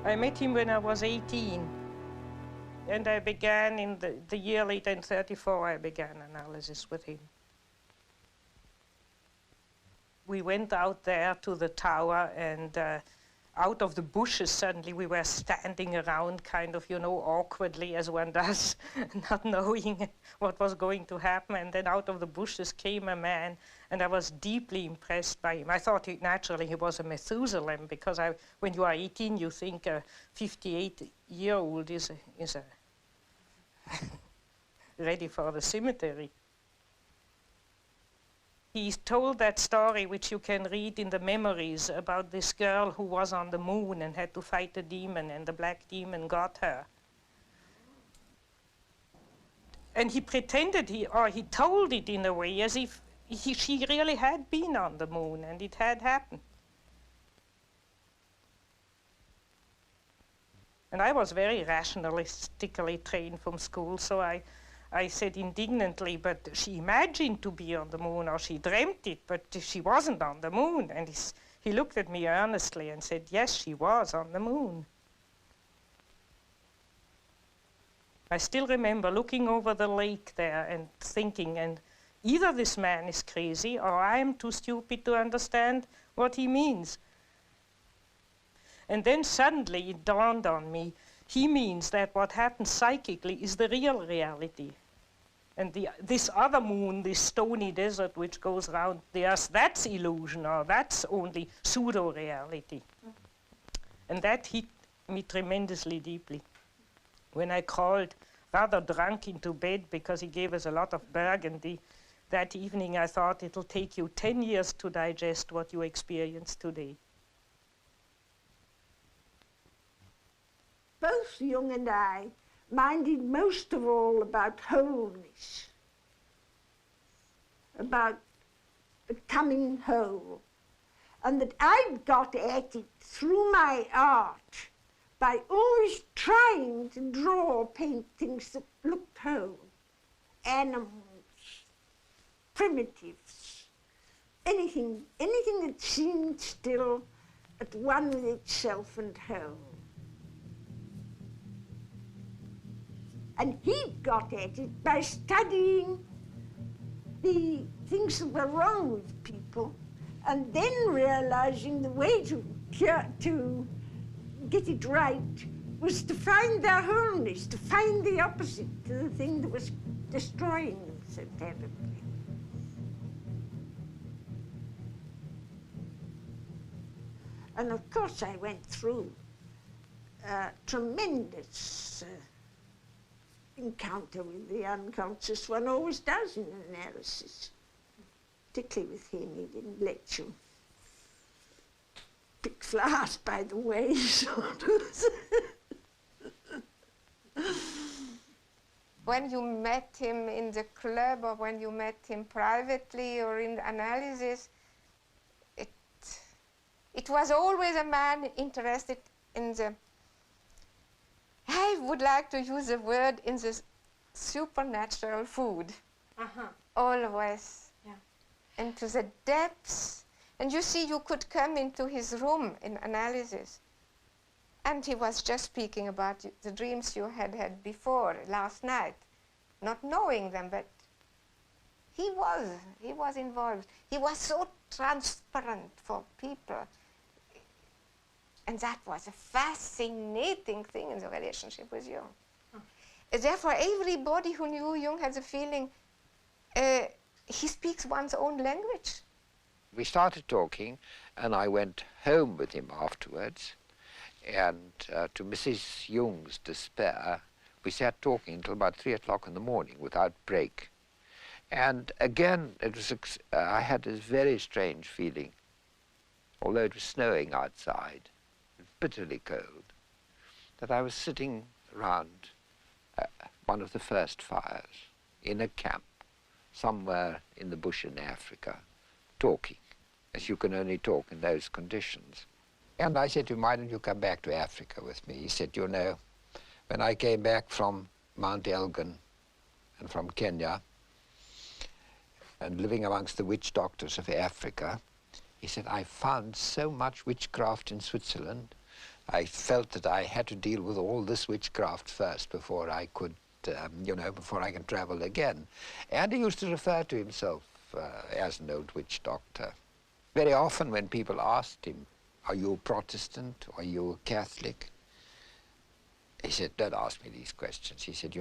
I met him when I was 18. And I began in the year later, in 34, I began analysis with him. We went out there to the tower, and out of the bushes, suddenly we were standing around kind of, you know, awkwardly, as one does, not knowing what was going to happen. And then out of the bushes came a man, and I was deeply impressed by him. I thought naturally he was a Methuselah, because when you are 18, you think a 58-year-old is ready for the cemetery. He told that story, which you can read in the memories, about this girl who was on the moon and had to fight a demon, and the black demon got her. And he pretended, he told it in a way as if she really had been on the moon and it had happened. And I was very rationalistically trained from school, so I said indignantly, but she imagined to be on the moon, or she dreamt it, but she wasn't on the moon. And he looked at me earnestly and said, yes, she was on the moon. I still remember looking over the lake there and thinking, and either this man is crazy or I am too stupid to understand what he means. And then suddenly it dawned on me, he means that what happens psychically is the real reality. And this other moon, this stony desert which goes around the earth, that's illusion, or that's only pseudo-reality. And that hit me tremendously deeply. When I crawled rather drunk into bed because he gave us a lot of Burgundy, that evening I thought it'll take you 10 years to digest what you experience today. Both Jung and I minded most of all about wholeness, about becoming whole, and that I'd got at it through my art by always trying to draw or paint things that looked whole, animals, primitives, anything that seemed still at one with itself and whole. And he got at it by studying the things that were wrong with people, and then realizing the way to get it right was to find their wholeness, to find the opposite to the thing that was destroying them so terribly. And of course I went through a tremendous encounter with the unconscious. One always does in analysis. Particularly with him, he didn't let you pick flowers by the way, sort of. When you met him in the club, or when you met him privately or in the analysis, it was always a man interested in the, I would like to use the word, in the supernatural food. Always. Yeah. And to the depths. And you see, you could come into his room in analysis, and he was just speaking about the dreams you had had before, last night, not knowing them, but he was involved. He was so transparent for people. And that was a fascinating thing in the relationship with Jung. Therefore, everybody who knew Jung had the feeling he speaks one's own language. We started talking, and I went home with him afterwards. And to Mrs. Jung's despair, we sat talking until about 3 o'clock in the morning without break. And again, it was I had this very strange feeling, although it was snowing outside, bitterly cold, that I was sitting around one of the first fires in a camp somewhere in the bush in Africa, talking, as you can only talk in those conditions. And I said to him, why don't you come back to Africa with me? He said, you know, when I came back from Mount Elgon and from Kenya and living amongst the witch doctors of Africa, he said, I found so much witchcraft in Switzerland I felt that I had to deal with all this witchcraft first before I could, before I can travel again. And he used to refer to himself as an old witch doctor. Very often when people asked him, "Are you a Protestant? Are you a Catholic?" he said, "Don't ask me these questions." He said,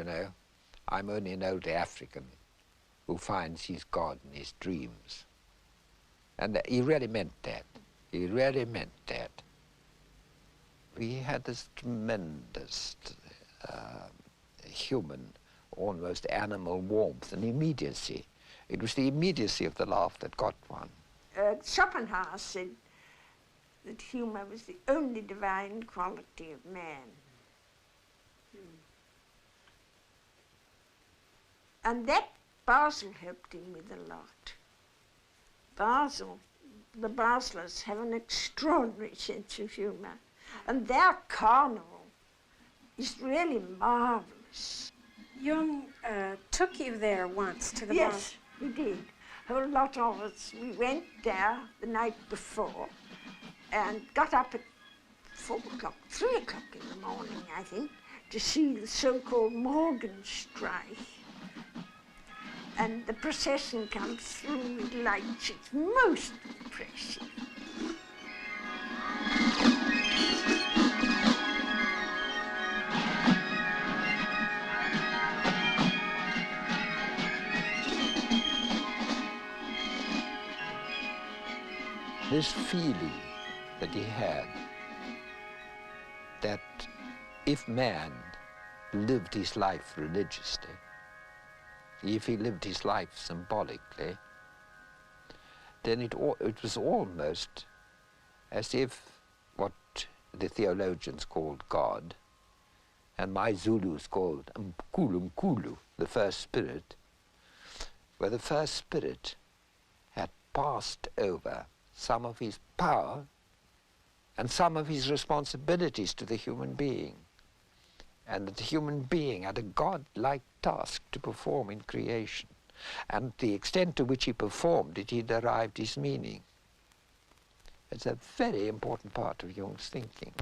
"I'm only an old African who finds his God in his dreams." And he really meant that. He really meant that. We had this tremendous human, almost animal warmth and immediacy. It was the immediacy of the laugh that got one. Schopenhauer said that humour was the only divine quality of man. And that Basel helped him with a lot. The Baselers have an extraordinary sense of humour, and their carnival is really marvellous. Jung took you there once to the Yes, he did. A whole lot of us. We went there the night before and got up at 4 o'clock, 3 o'clock in the morning, I think, to see the so-called Morgenstreich. And the procession comes through with lights. It's most impressive. This feeling that he had that if man lived his life religiously, if he lived his life symbolically, then it was almost as if what the theologians called God, and my Zulus called Mkulu, the first spirit, where the first spirit had passed over some of his power and some of his responsibilities to the human being, and that the human being had a God-like task to perform in creation, and the extent to which he performed it, he derived his meaning. It's a very important part of Jung's thinking.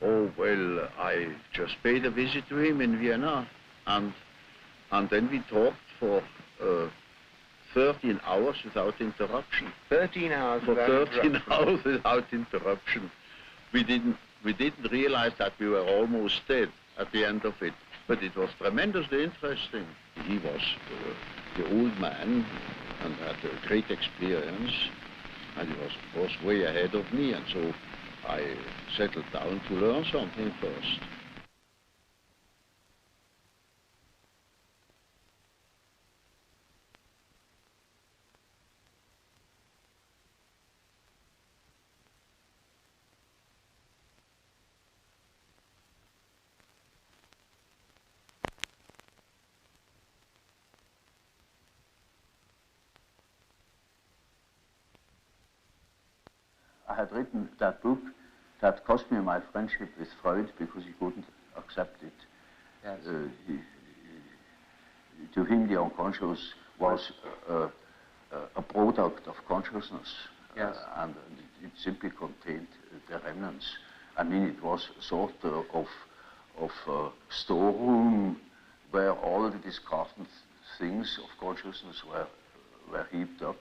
Oh, well, I just paid a visit to him in Vienna, and then we talked for 13 hours without interruption. 13 hours for without 13 interruption. hours without interruption. We didn't realize that we were almost dead at the end of it, but it was tremendously interesting. He was the old man and had a great experience, and he was, of course, way ahead of me, and so I settled down to learn something first. had written that book that cost me my friendship with Freud because he couldn't accept it. Yes. To him, the unconscious was a product of consciousness, yes. And it simply contained the remnants. I mean, it was sort of storeroom where all the discarded things of consciousness were heaped up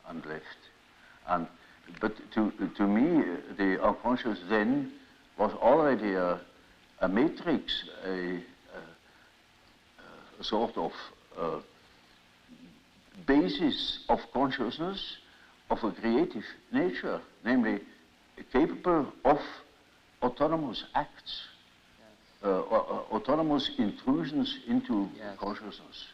and left. But to me, the unconscious then was already a matrix, a sort of basis of consciousness of a creative nature, namely capable of autonomous acts, yes. Autonomous intrusions into yes. consciousness.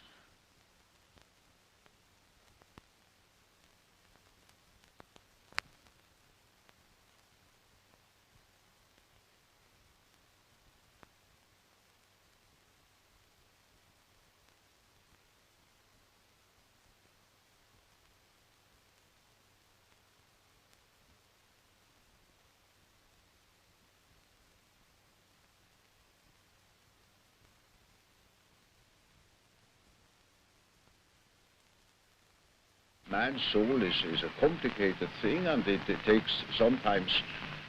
Man's soul is a complicated thing, and it takes sometimes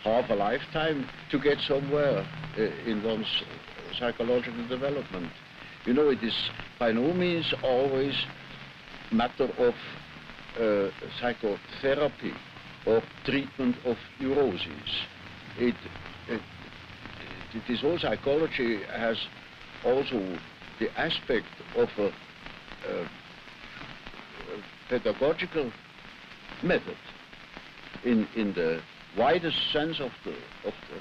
half a lifetime to get somewhere in one's psychological development. You know, it is by no means always a matter of psychotherapy or treatment of neuroses. It is all psychology has also the aspect of a pedagogical method in the widest sense of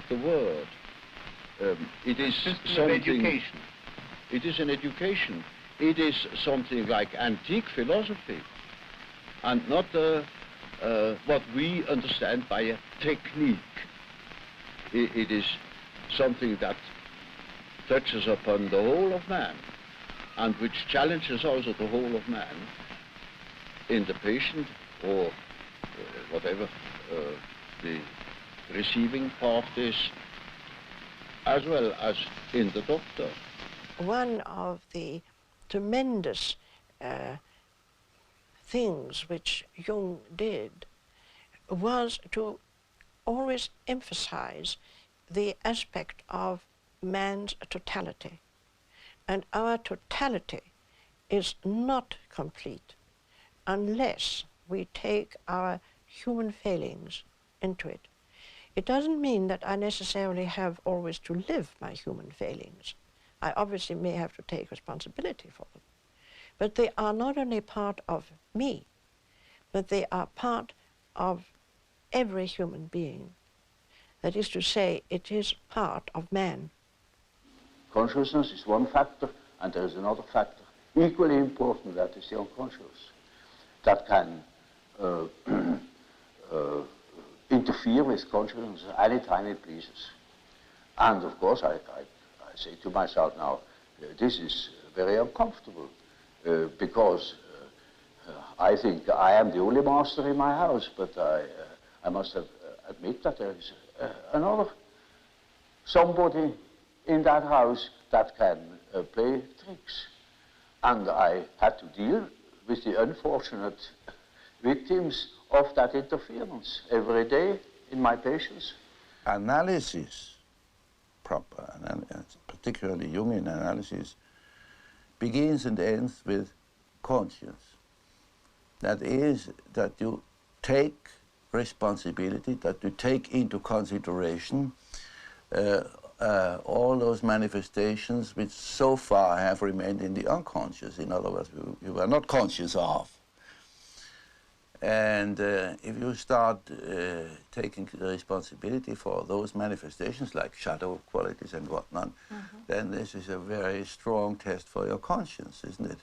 the word. It is something. Education. It is an education. It is something like antique philosophy, and not what we understand by a technique. It is something that touches upon the whole of man, and which challenges also the whole of man in the patient or whatever the receiving part is, as well as in the doctor. One of the tremendous things which Jung did was to always emphasize the aspect of man's totality. And our totality is not complete unless we take our human failings into it. It doesn't mean that I necessarily have always to live my human failings. I obviously may have to take responsibility for them. But they are not only part of me, but they are part of every human being. That is to say, it is part of man. Consciousness is one factor, and there is another factor, equally important, that is the unconscious, that can interfere with consciousness any time it pleases. And of course, I say to myself now, this is very uncomfortable, because I think I am the only master in my house, but I must admit that there is another somebody in that house that can play tricks. And I had to deal with the unfortunate victims of that interference every day in my patients. Analysis, proper, particularly Jungian analysis, begins and ends with conscience. That is, that you take responsibility, that you take into consideration all those manifestations which so far have remained in the unconscious. In other words, you were not conscious of. And if you start taking responsibility for those manifestations, like shadow qualities and whatnot, then this is a very strong test for your conscience, isn't it?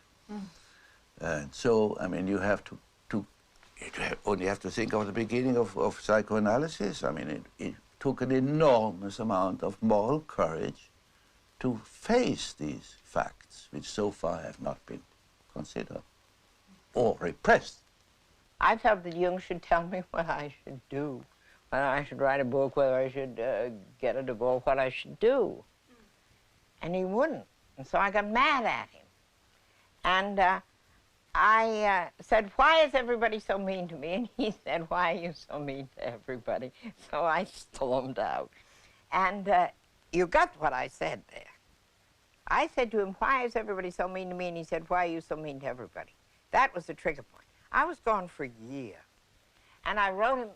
And so, I mean, you have to only have to think of the beginning of psychoanalysis. I mean, it took an enormous amount of moral courage to face these facts, which so far have not been considered or repressed. I felt that Jung should tell me what I should do, whether I should write a book, whether I should get a divorce, what I should do. And he wouldn't. And so I got mad at him. And I said, why is everybody so mean to me? And he said, why are you so mean to everybody? So I stormed out. And you got what I said there. I said to him, why is everybody so mean to me? And he said, why are you so mean to everybody? That was the trigger point. I was gone for a year. And I wrote him,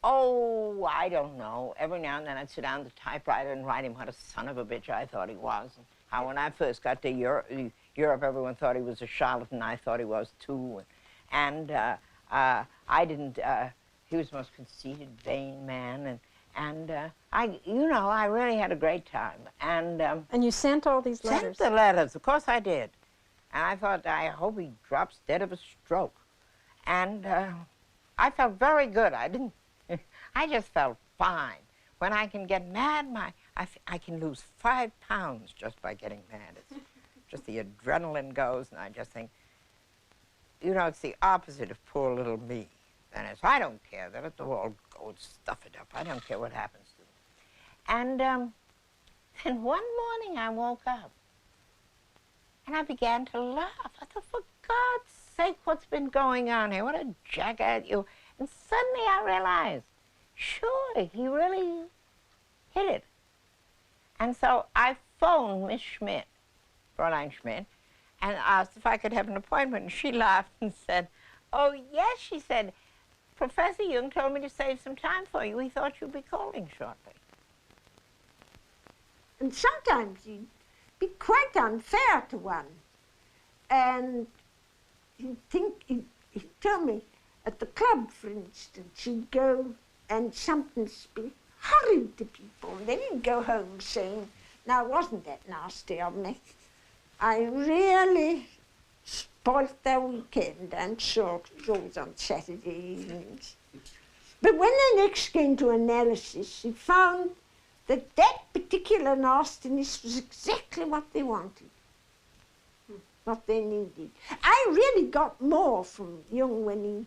oh, I don't know. Every now and then I'd sit down at the typewriter and write him what a son of a bitch I thought he was. And how when I first got to Europe, everyone thought he was a charlatan. I thought he was too. And I didn't, he was the most conceited, vain man. And I really had a great time. And you sent all these letters? Sent the letters, of course I did. And I thought, I hope he drops dead of a stroke. And I felt very good. I just felt fine. When I can get mad, I can lose 5 pounds just by getting mad. It's just the adrenaline goes, and I just think, it's the opposite of poor little me. And I don't care. Let it all go and stuff it up. I don't care what happens to me. And then one morning I woke up, and I began to laugh. I thought, for God's sake, what's been going on here? What a jackass you. And suddenly I realized, sure, he really hit it. And so I phoned Miss Schmidt, Fräulein Schmidt, and asked if I could have an appointment. And she laughed and said, oh, yes, she said, Professor Jung told me to save some time for you. He thought you'd be calling shortly. And sometimes he'd be quite unfair to one. And he'd tell me, at the club, for instance, he'd go and something be horrid to people. And then he'd go home saying, now, wasn't that nasty of me? I really spoilt their weekend and saw shows on Saturday evenings. But when they next came to analysis, he found that that particular nastiness was exactly what they wanted, what they needed. I really got more from Jung when he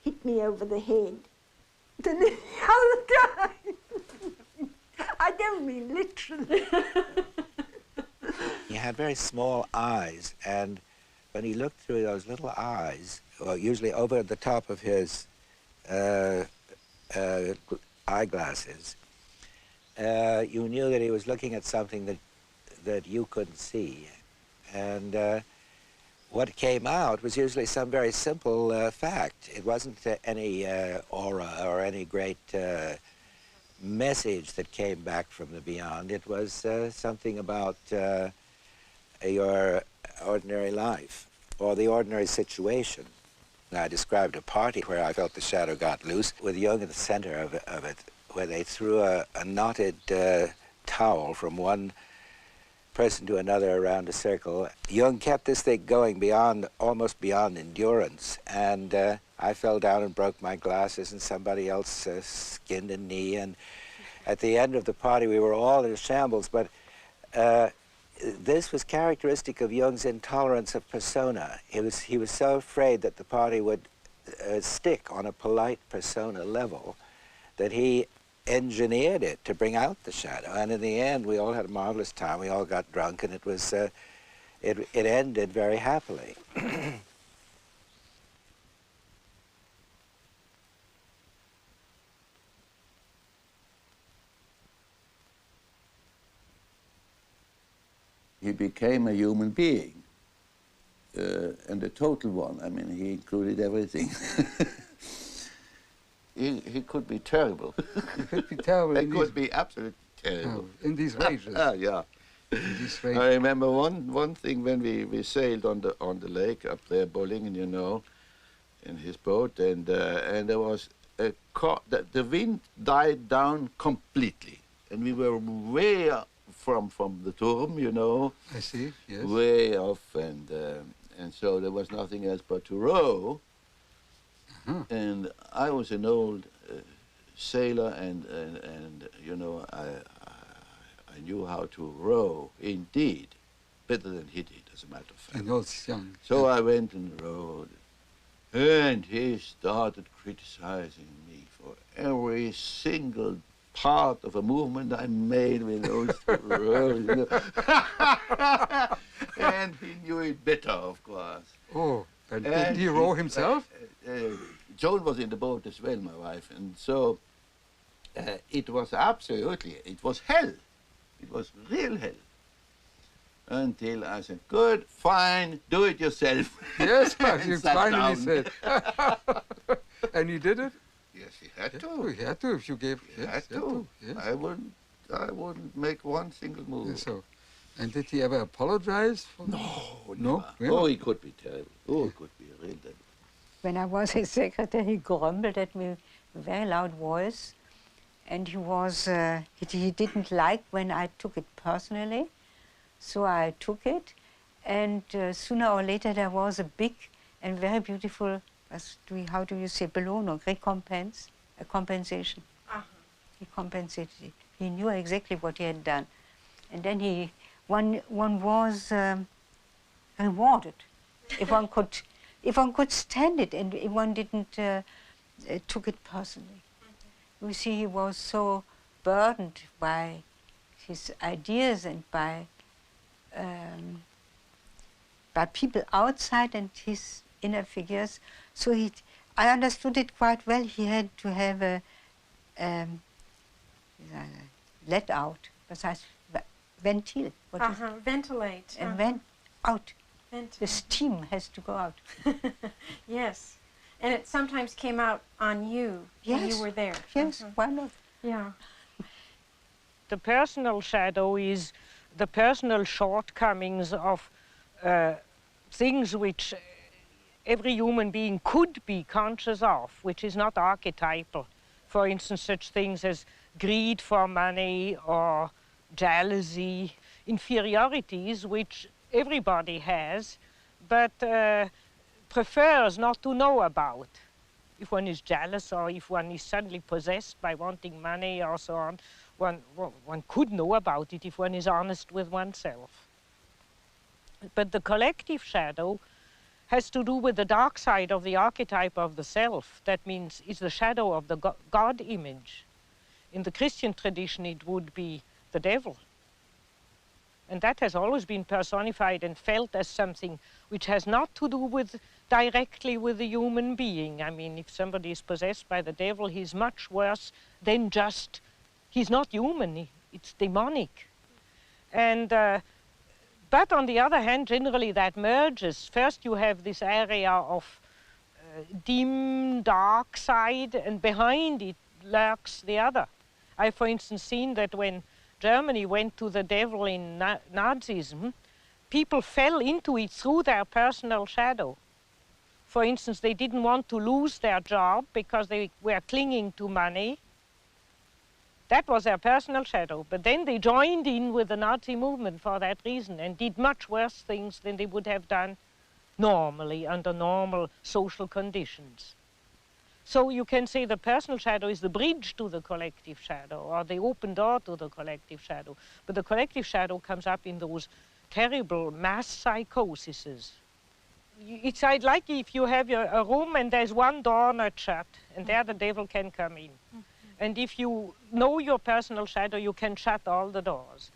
hit me over the head than any other time. I don't mean literally. He had very small eyes, and when he looked through those little eyes, well, usually over the top of his eyeglasses, you knew that he was looking at something that you couldn't see. And what came out was usually some very simple fact. It wasn't any aura or any great message that came back from the beyond. It was something about your ordinary life or the ordinary situation. I described a party where I felt the shadow got loose with Jung at the center of it, where they threw a knotted towel from one person to another around a circle. Jung kept this thing going almost beyond endurance, and I fell down and broke my glasses, and somebody else skinned a knee, and at the end of the party we were all in shambles, but this was characteristic of Jung's intolerance of persona. He was so afraid that the party would stick on a polite persona level that he engineered it to bring out the shadow. And in the end, we all had a marvelous time. We all got drunk, and it was it ended very happily. He became a human being, and a total one. I mean, he included everything. He could be terrible. He could be terrible. He could be absolutely terrible. Oh, in these ranges. Yeah. In these ranges. I remember one thing when we sailed on the lake up there, Bollingen, you know, in his boat, and there was the wind died down completely, and we were way up from the Turm, you know. I see. Yes. Way off, and so there was nothing else but to row. And I was an old sailor, and you know, I knew how to row, indeed, better than he did, as a matter of fact. And also young. So I went and rowed, And he started criticizing me for every single part of a movement I made with those rows, you know. And he knew it better, of course. Oh, and did he row himself? Joan was in the boat as well, my wife, and so it was absolutely, it was hell. It was real hell. Until I said, good, fine, do it yourself. Yes, you sat finally down. said. And he did it? Yes, he had Yeah, to. he had to if you gave. He Yes, had to. Yes. I wouldn't make one single move. So, and did he ever apologize? For No, No? never. Oh, he could be terrible. Oh, he could be a real devil. When I was his secretary, he grumbled at me with a very loud voice. And he was, he didn't like when I took it personally. So I took it. And sooner or later there was a big and very beautiful, how do you say, Belohnung, recompense, a compensation. He compensated it. He knew exactly what he had done. And then one was rewarded if one could stand it and if one didn't took it personally. You see, he was so burdened by his ideas and by people outside and his inner figures. So I understood it quite well. He had to have a let out, das heißt ventil. Ventilate. And out. Ventilate. The steam has to go out. Yes. And it sometimes came out on you when you were there. Yes, why not? Yeah. The personal shadow is the personal shortcomings of things which every human being could be conscious of, which is not archetypal. For instance, such things as greed for money or jealousy, inferiorities which everybody has, but prefers not to know about. If one is jealous or if one is suddenly possessed by wanting money or so on, one could know about it if one is honest with oneself. But the collective shadow has to do with the dark side of the archetype of the self. That means it's the shadow of the God image. In the Christian tradition, it would be the devil. And that has always been personified and felt as something which has not to do directly with the human being. I mean, if somebody is possessed by the devil, he's much worse than just, he's not human, it's demonic. And, but on the other hand, generally that merges. First you have this area of dim, dark side, and behind it lurks the other. I've, for instance, seen that when Germany went to the devil in Nazism, people fell into it through their personal shadow. For instance, they didn't want to lose their job because they were clinging to money. That was their personal shadow. But then they joined in with the Nazi movement for that reason and did much worse things than they would have done normally under normal social conditions. So you can say the personal shadow is the bridge to the collective shadow, or the open door to the collective shadow. But the collective shadow comes up in those terrible mass psychoses. It's like if you have a room and there's one door not shut, and there the devil can come in. And if you know your personal shadow, you can shut all the doors.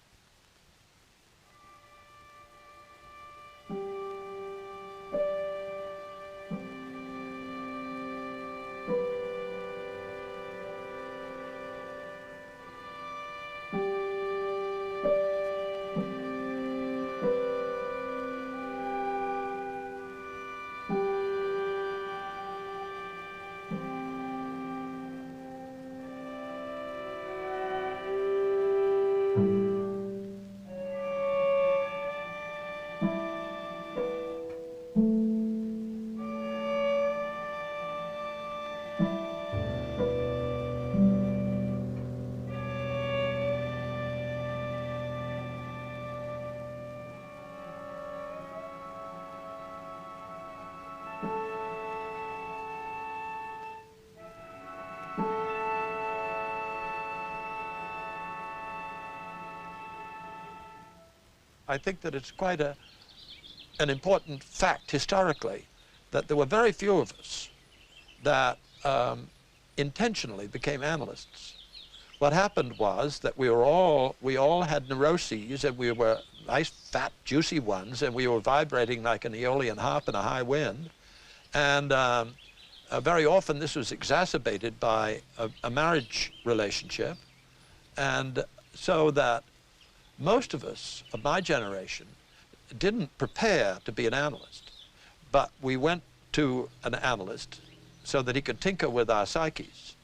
I think that it's quite an important fact historically that there were very few of us that intentionally became analysts. What happened was that we all had neuroses, and we were nice, fat, juicy ones, and we were vibrating like an aeolian harp in a high wind. And very often this was exacerbated by a marriage relationship. And so that most of us of my generation didn't prepare to be an analyst, but we went to an analyst so that he could tinker with our psyches.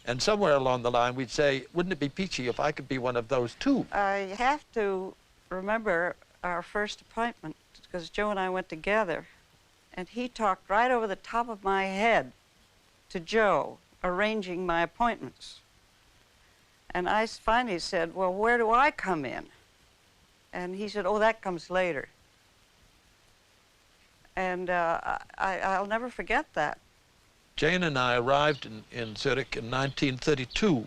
And somewhere along the line we'd say, wouldn't it be peachy if I could be one of those too? I have to remember our first appointment, because Joe and I went together, and he talked right over the top of my head to Joe, arranging my appointments. And I finally said, well, where do I come in? And he said, oh, that comes later. And I'll never forget that. Jane and I arrived in Zurich in 1932.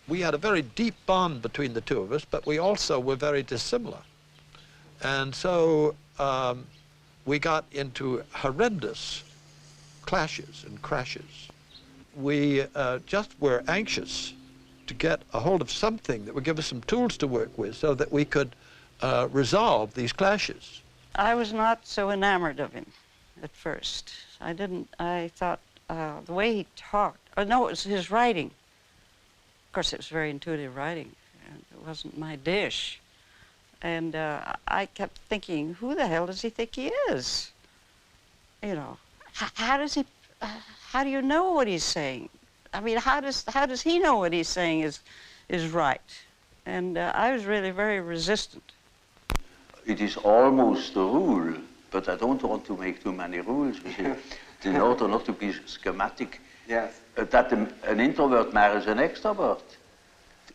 We had a very deep bond between the two of us, but we also were very dissimilar. And so we got into horrendous clashes and crashes. We just were anxious to get a hold of something that would give us some tools to work with so that we could resolve these clashes. I was not so enamored of him at first. I thought the way he talked, no, it was his writing. Of course, it was very intuitive writing, and it wasn't my dish. And I kept thinking, who the hell does he think he is? You know, how do you know what he's saying? I mean, how does he know what he's saying is right? And I was really very resistant. It is almost a rule, but I don't want to make too many rules. In order not to be schematic, Yes. That an introvert marries an extrovert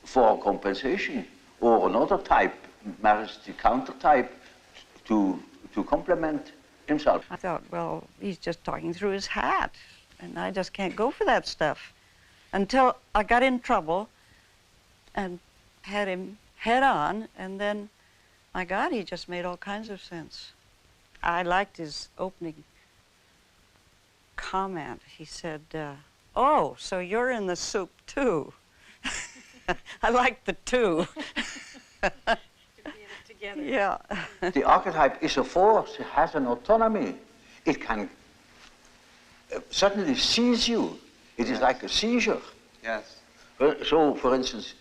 for compensation, or another type marries the counter type to complement himself. I thought, well, he's just talking through his hat, and I just can't go for that stuff. Until I got in trouble and had him head on, and then, my God, he just made all kinds of sense. I liked his opening comment. He said, oh, so you're in the soup too. I like the two. To be in it together. Yeah. The archetype is a force, it has an autonomy. It can suddenly seize you. It is like a seizure. Yes. So, for instance,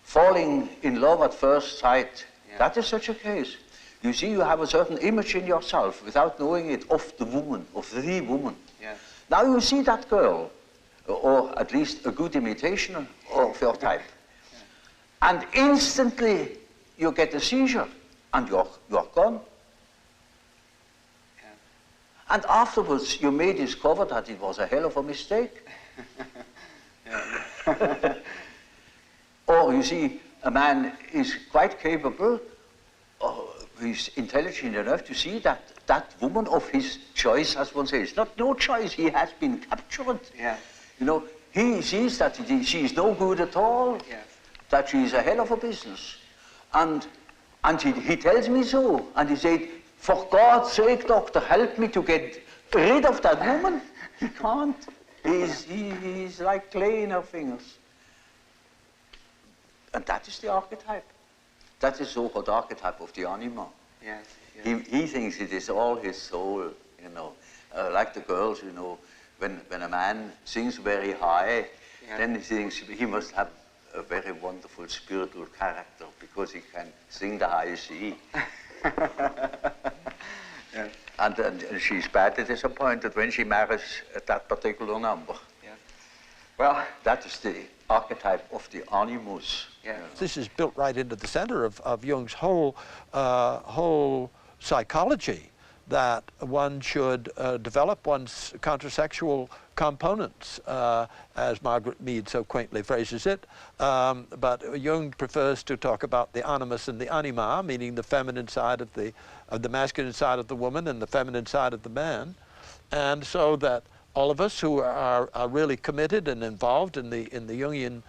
falling in love at first sight, that is such a case. You see, you have a certain image in yourself without knowing it of the woman, of the woman. Yes. Now you see that girl, or at least a good imitation of your type. And instantly you get a seizure, and you're gone. Yeah. And afterwards you may discover that it was a hell of a mistake. Or you see, a man is quite capable, he's intelligent enough to see that that woman of his choice, as one says, not no choice, he has been captured. Yeah. You know, he sees that she is no good at all, Yes. that she is a hell of a business. And he tells me so, and he said, for God's sake, doctor, help me to get rid of that woman. He can't. He's like clay in her fingers. And that is the archetype. That is so-called archetype of the anima. Yes. Yes. He thinks it is all his soul, you know. Like the girls, you know, when a man sings very high, then he thinks he must have a very wonderful spiritual character because he can sing the high C. Yes. And she's badly disappointed when she marries that particular number. Yes. Well, that is the archetype of the animus. Yeah. This is built right into the center of Jung's whole psychology, that one should develop one's countersexual components, as Margaret Mead so quaintly phrases it. But Jung prefers to talk about the animus and the anima, meaning the feminine side of the masculine side of the woman and the feminine side of the man. And so that all of us who are really committed and involved in the Jungian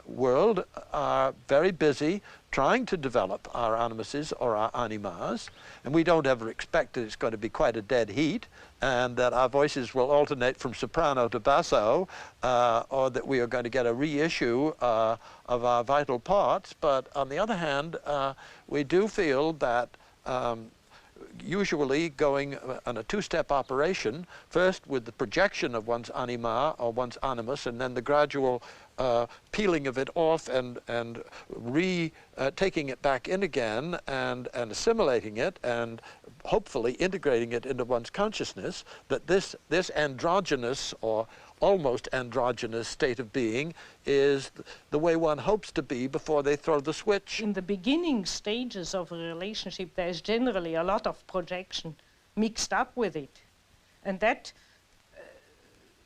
world are very busy trying to develop our animuses or our animas, and we don't ever expect that it's going to be quite a dead heat and that our voices will alternate from soprano to basso, or that we are going to get a reissue of our vital parts. But on the other hand, we do feel that usually going on a two-step operation, first with the projection of one's anima or one's animus, and then the gradual peeling of it off and taking it back in again and assimilating it and hopefully integrating it into one's consciousness, that this androgynous or almost androgynous state of being is the way one hopes to be before they throw the switch. In the beginning stages of a relationship, there is generally a lot of projection mixed up with it. And that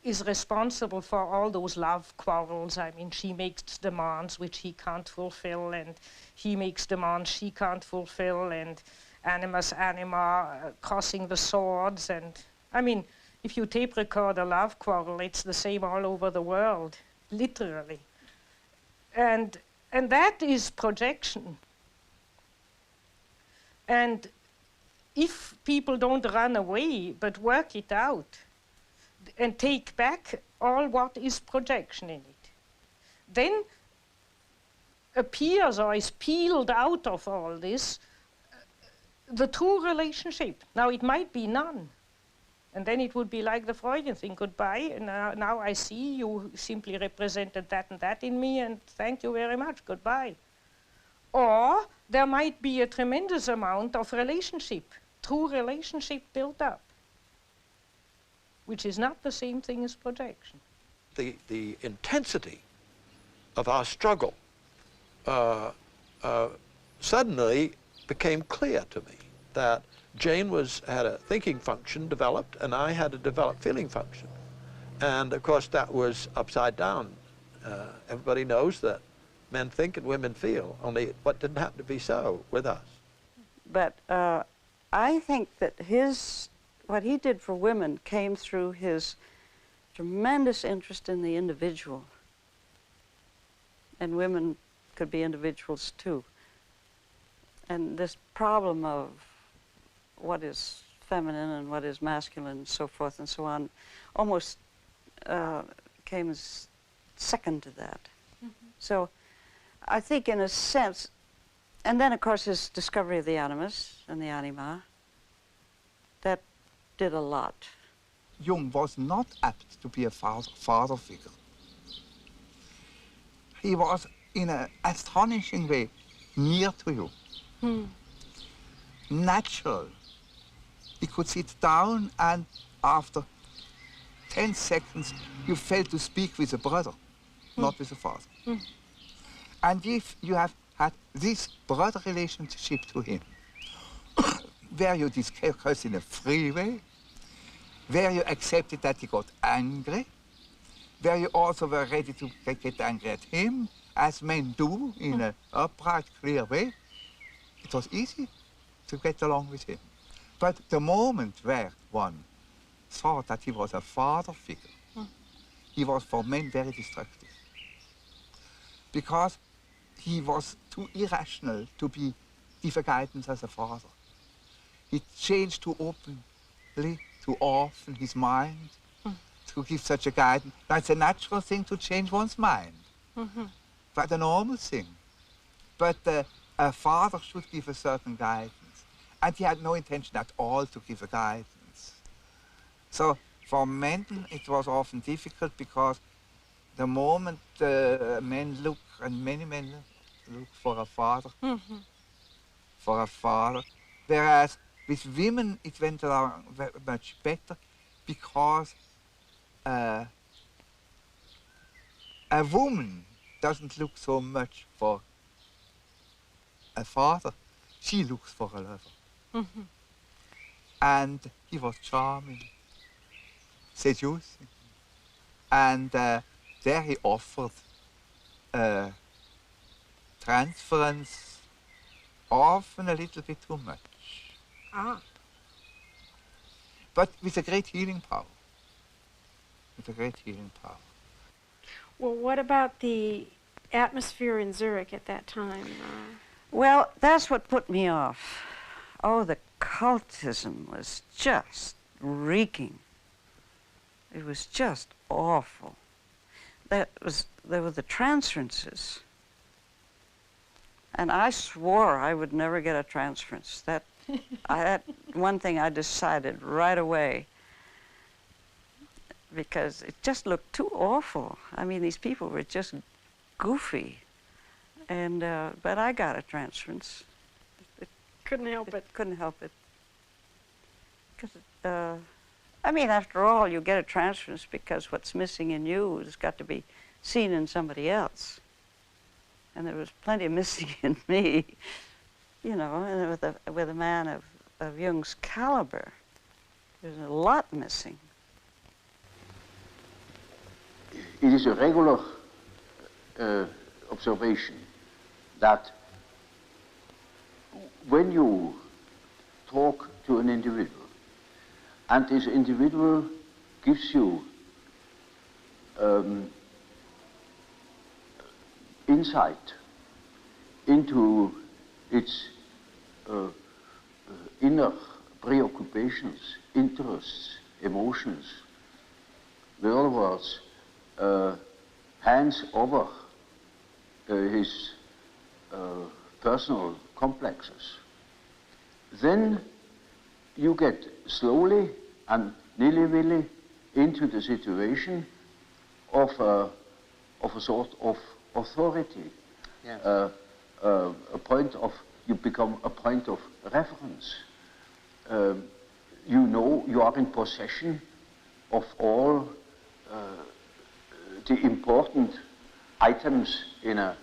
is responsible for all those love quarrels. I mean, she makes demands which he can't fulfill, and he makes demands she can't fulfill, and animus, anima, crossing the swords. And I mean, if you tape record a love quarrel, it's the same all over the world, literally. And that is projection. And if people don't run away, but work it out, and take back all what is projection in it, then appears or is peeled out of all this the true relationship. Now it might be none, and then it would be like the Freudian thing, goodbye, and now I see you simply represented that and that in me, and thank you very much, goodbye. Or there might be a tremendous amount of relationship, true relationship built up, which is not the same thing as projection. The intensity of our struggle suddenly became clear to me that Jane had a thinking function developed, and I had a developed feeling function. And of course that was upside down. Everybody knows that men think and women feel, only what didn't happen to be so with us. But I think that what he did for women came through his tremendous interest in the individual. And women could be individuals too. And this problem of what is feminine and what is masculine and so forth and so on almost came as second to that. Mm-hmm. So I think in a sense, and then of course his discovery of the animus and the anima, that did a lot. Jung was not apt to be a father figure. He was, in an astonishing way, near to you. Natural. He could sit down and after 10 seconds you felt to speak with a brother, not with a father. And if you have had this brother relationship to him, where you discussed in a free way, where you accepted that he got angry, where you also were ready to get angry at him, as men do in an upright, clear way, it was easy to get along with him. But the moment where one thought that he was a father figure, he was for men very destructive. Because he was too irrational to give a guidance as a father. He changed too openly, too often his mind to give such a guidance. Now, it's a natural thing to change one's mind. But a normal thing. But a father should give a certain guidance. And he had no intention at all to give a guidance. So for men, it was often difficult because the moment men look, and many men look for a father, for a father, whereas with women it went along much better because a woman doesn't look so much for a father, she looks for a lover. And he was charming, seducing, and there he offered transference, often a little bit too much. But with a great healing power. With a great healing power. Well, what about the atmosphere in Zurich at that time? Well, that's what put me off. Oh, the cultism was just reeking. It was just awful. There were the transferences. And I swore I would never get a transference. That one thing I decided right away, because it just looked too awful. I mean, these people were just goofy. And, but I got a transference. Couldn't help it. Couldn't help it. Because, I mean, after all, you get a transference because what's missing in you has got to be seen in somebody else. And there was plenty missing in me, you know, and with a man of Jung's caliber. There's a lot missing. It is a regular observation that when you talk to an individual, and this individual gives you insight into its inner preoccupations, interests, emotions, in other words, hands over his personal complexes, then you get slowly and nilly-willy into the situation of a sort of authority. Yes. A point of, you become a point of reference. You know you are in possession of all the important items in a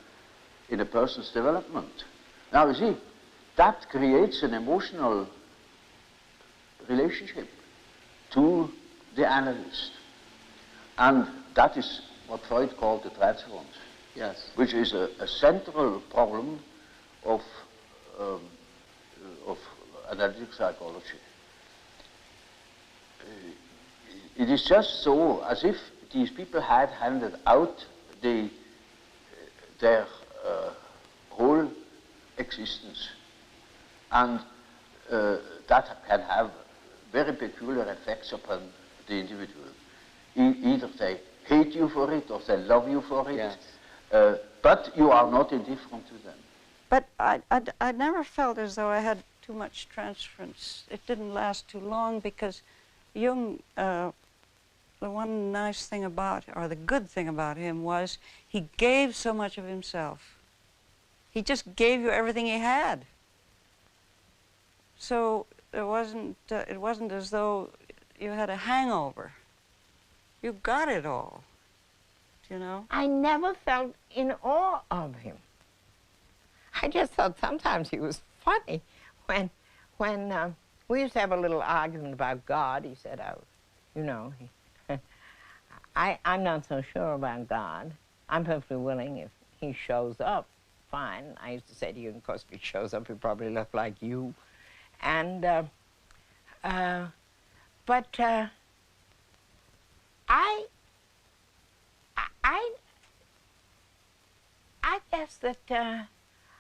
person's development. Now you see, that creates an emotional relationship to the analyst. And that is what Freud called the transference. Yes. Which is a central problem of analytic psychology. It is just so as if these people had handed out their whole existence, and that can have very peculiar effects upon the individual. Either they hate you for it or they love you for it. Yes. But you are not indifferent to them. But I never felt as though I had too much transference. It didn't last too long because Jung, the one nice thing about, or the good thing about him was he gave so much of himself. He just gave you everything he had. So it wasn't as though you had a hangover. You got it all. You know? I never felt in awe of him. I just thought sometimes he was funny. When we used to have a little argument about God, he said, oh, you know, I'm not so sure about God. I'm perfectly willing if he shows up, fine. I used to say to you, of course, if he shows up, he'll probably look like you. And, I guess that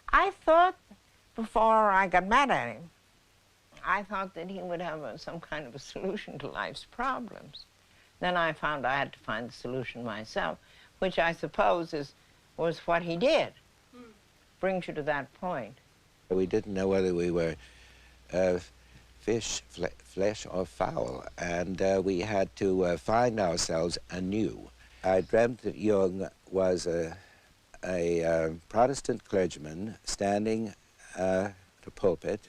I thought before I got mad at him, I thought that he would have some kind of a solution to life's problems. Then I found I had to find the solution myself, which I suppose was what he did. Brings you to that point. We didn't know whether we were fish, flesh or fowl, and we had to find ourselves anew. I dreamt that Jung was a Protestant clergyman standing at a pulpit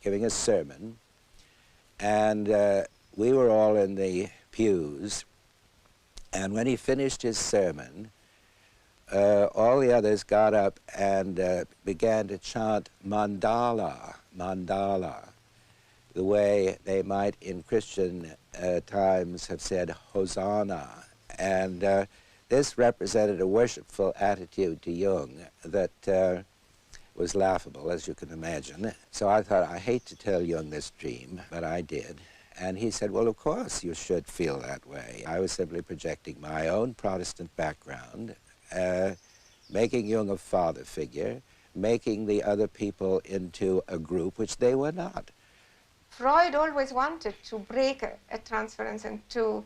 giving a sermon, and we were all in the pews, and when he finished his sermon, all the others got up and began to chant mandala, mandala, the way they might in Christian times have said Hosanna. And this represented a worshipful attitude to Jung that was laughable, as you can imagine. So I thought, I hate to tell Jung this dream, but I did. And he said, well, of course you should feel that way. I was simply projecting my own Protestant background, making Jung a father figure, making the other people into a group which they were not. Freud always wanted to break a transference and to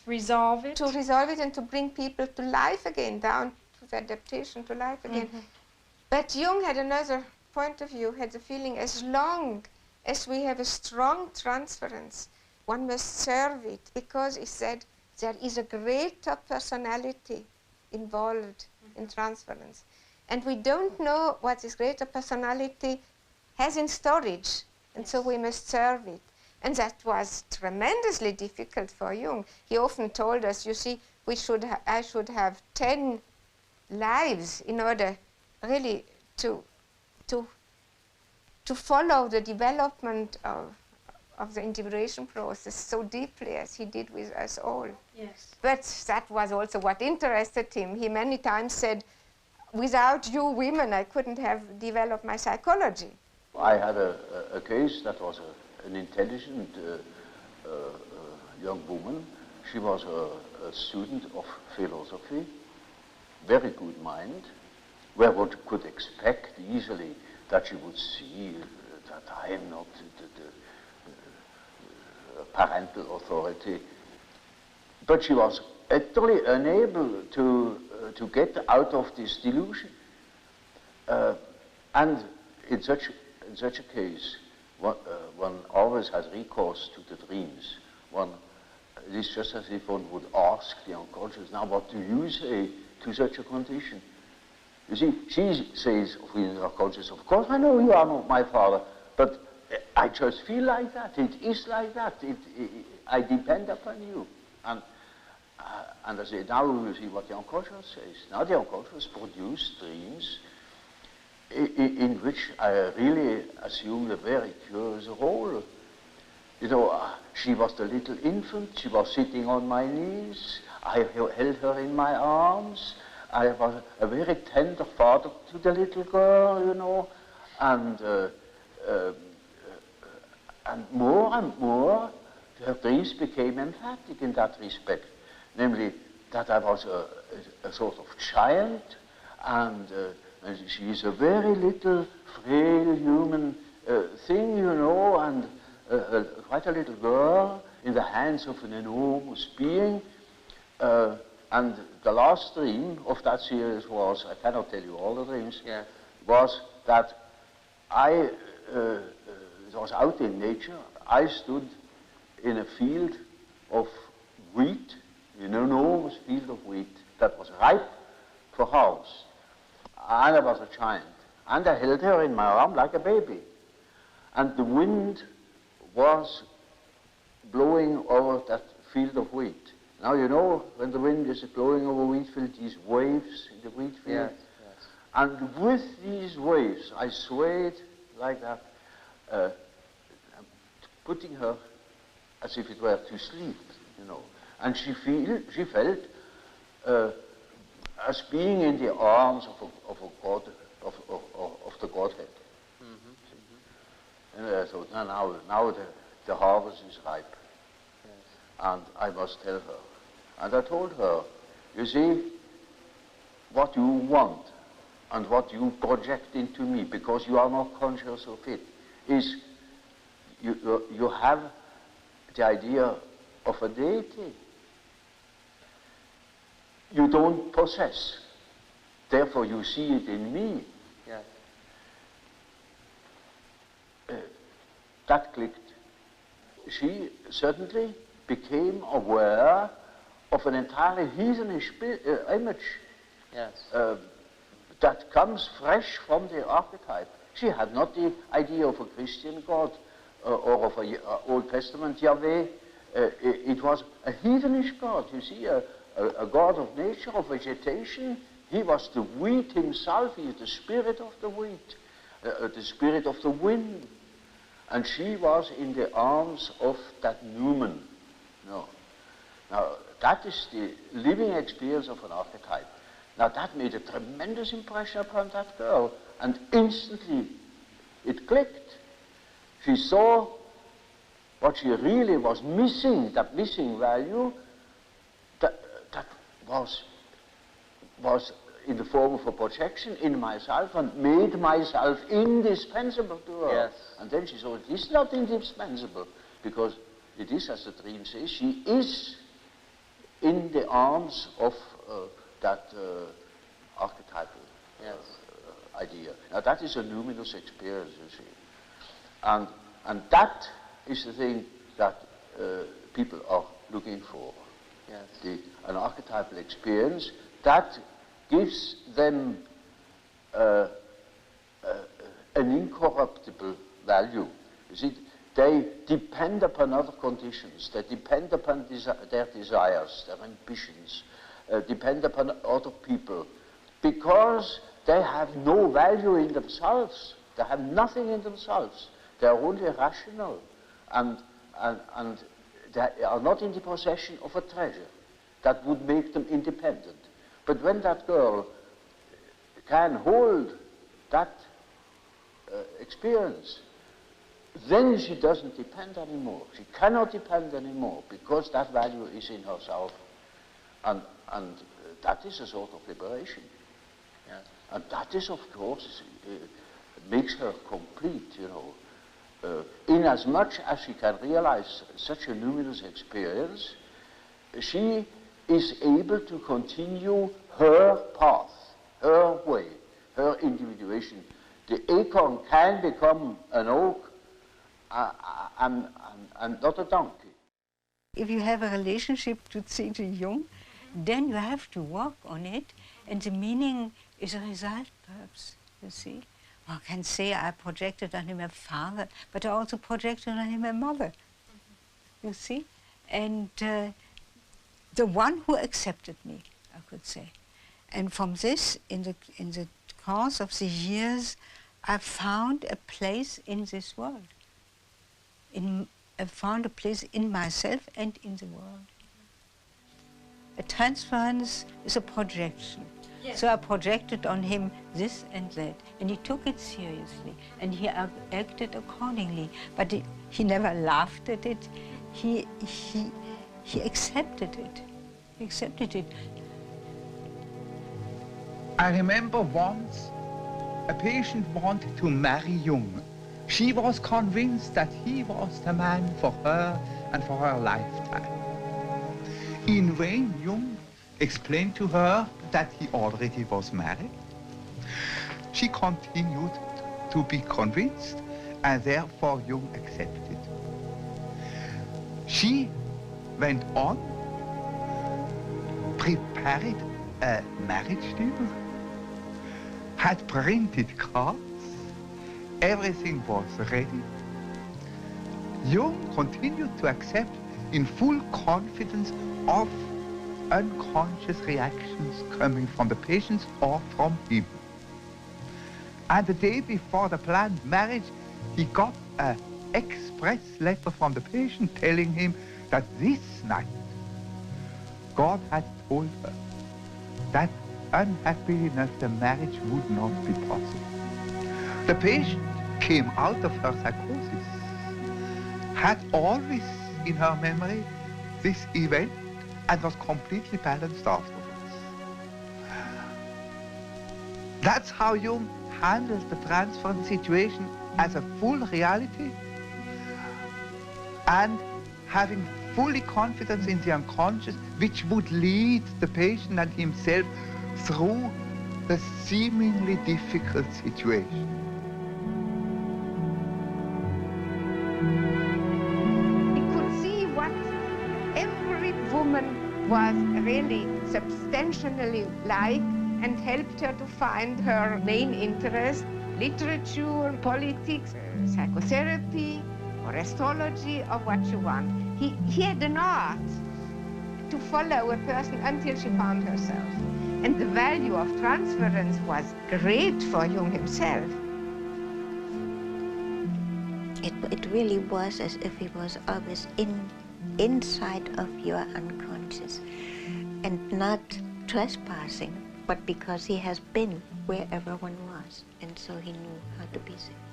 resolve it. To resolve it and to bring people to life again, down to the adaptation to life again. But Jung had another point of view, had the feeling as long as we have a strong transference, one must serve it, because he said there is a greater personality involved in transference. And we don't know what this greater personality has in storage, and so we must serve it. And that was tremendously difficult for Jung. He often told us, you see, I should have 10 lives in order really to follow the development of the integration process so deeply as he did with us all. Yes. But that was also what interested him. He many times said, without you women, I couldn't have developed my psychology. I had a case that was an intelligent young woman. She was a student of philosophy, very good mind, where one could expect easily that she would see that I am not the parental authority. But she was utterly unable to get out of this delusion. And in such a case, one always has recourse to the dreams. It is just as if one would ask the unconscious, now what do you say to such a condition? You see, she says within the unconscious, of course I know you are not my father, but I just feel like that. It is like that. I depend upon you. And I say, now we will see what the unconscious says. Now the unconscious produces dreams in which I really assumed a very curious role. You know, she was the little infant, she was sitting on my knees, I held her in my arms, I was a very tender father to the little girl, you know, and more, her dreams became emphatic in that respect, namely that I was a sort of child, and she is a very little, frail human thing, you know, and quite a little girl in the hands of an enormous being. And the last dream of that series was, I cannot tell you all the dreams, was that it was out in nature. I stood in a field of wheat, an enormous field of wheat that was ripe for harvest. And I was a child. And I held her in my arm like a baby. And the wind was blowing over that field of wheat. Now, you know, when the wind is blowing over wheat field, these waves in the wheat field. Yes, yes. And with these waves, I swayed like that, putting her as if it were to sleep, you know. And she felt as being in the arms of the Godhead. And so now the harvest is ripe, and I must tell her. And I told her, you see, what you want and what you project into me, because you are not conscious of it, is you have the idea of a deity. You don't possess. Therefore, you see it in me. Yes. That clicked. She suddenly became aware of an entirely heathenish image. Yes. That comes fresh from the archetype. She had not the idea of a Christian God or of an Old Testament Yahweh. It was a heathenish God, you see, a God of nature, of vegetation. He was the wheat himself. He is the spirit of the wheat, the spirit of the wind. And she was in the arms of that Newman. No. Now, that is the living experience of an archetype. Now, that made a tremendous impression upon that girl, and instantly it clicked. She saw what she really was missing, that missing value, that was in the form of a projection in myself and made myself indispensable to her. Yes. And then she saw it is not indispensable, because it is, as the dream says, she is in the arms of that archetypal idea. Now that is a luminous experience, you see. And that is the thing that people are looking for. Yes. An archetypal experience that gives them an incorruptible value. You see, they depend upon other conditions, they depend upon their desires, their ambitions, depend upon other people, because they have no value in themselves. They have nothing in themselves. They are only rational, and they are not in the possession of a treasure that would make them independent. But when that girl can hold that experience, then she doesn't depend anymore. She cannot depend anymore, because that value is in herself. And that is a sort of liberation. Yeah? And that is, of course, makes her complete, you know. Inasmuch as she can realize such a luminous experience, she is able to continue her path, her way, her individuation. The acorn can become an oak and not a donkey. If you have a relationship to C.G. Jung, then you have to work on it, and the meaning is a result, perhaps, you see. One can say I projected on him a father, but I also projected on him a mother, you see. And the one who accepted me, I could say. And from this, in the course of the years, I found a place in this world. I found a place in myself and in the world. A transference is a projection. Yes. So I projected on him this and that, and he took it seriously, and he acted accordingly. But he never laughed at it. He accepted it. He accepted it. I remember once a patient wanted to marry Jung. She was convinced that he was the man for her and for her lifetime. In vain, Jung explained to her that he already was married. She continued to be convinced, and therefore Jung accepted. She went on, prepared a marriage dinner, had printed cards, everything was ready. Jung continued to accept in full confidence of unconscious reactions coming from the patients or from him. And the day before the planned marriage, he got an express letter from the patient telling him that this night God had told her that unhappily enough the marriage would not be possible. The patient came out of her psychosis, had always in her memory this event, and was completely balanced afterwards. That's how Jung handles the transference situation as a full reality, and having fully confidence in the unconscious, which would lead the patient and himself through the seemingly difficult situation. He could see what every woman was really substantially like, and helped her to find her main interest: literature, politics, psychotherapy, or astrology, or what you want. He had an art to follow a person until she found herself. And the value of transference was great for Jung himself. It really was as if he was always inside of your unconscious, and not trespassing, but because he has been where everyone was, and so he knew how to be there.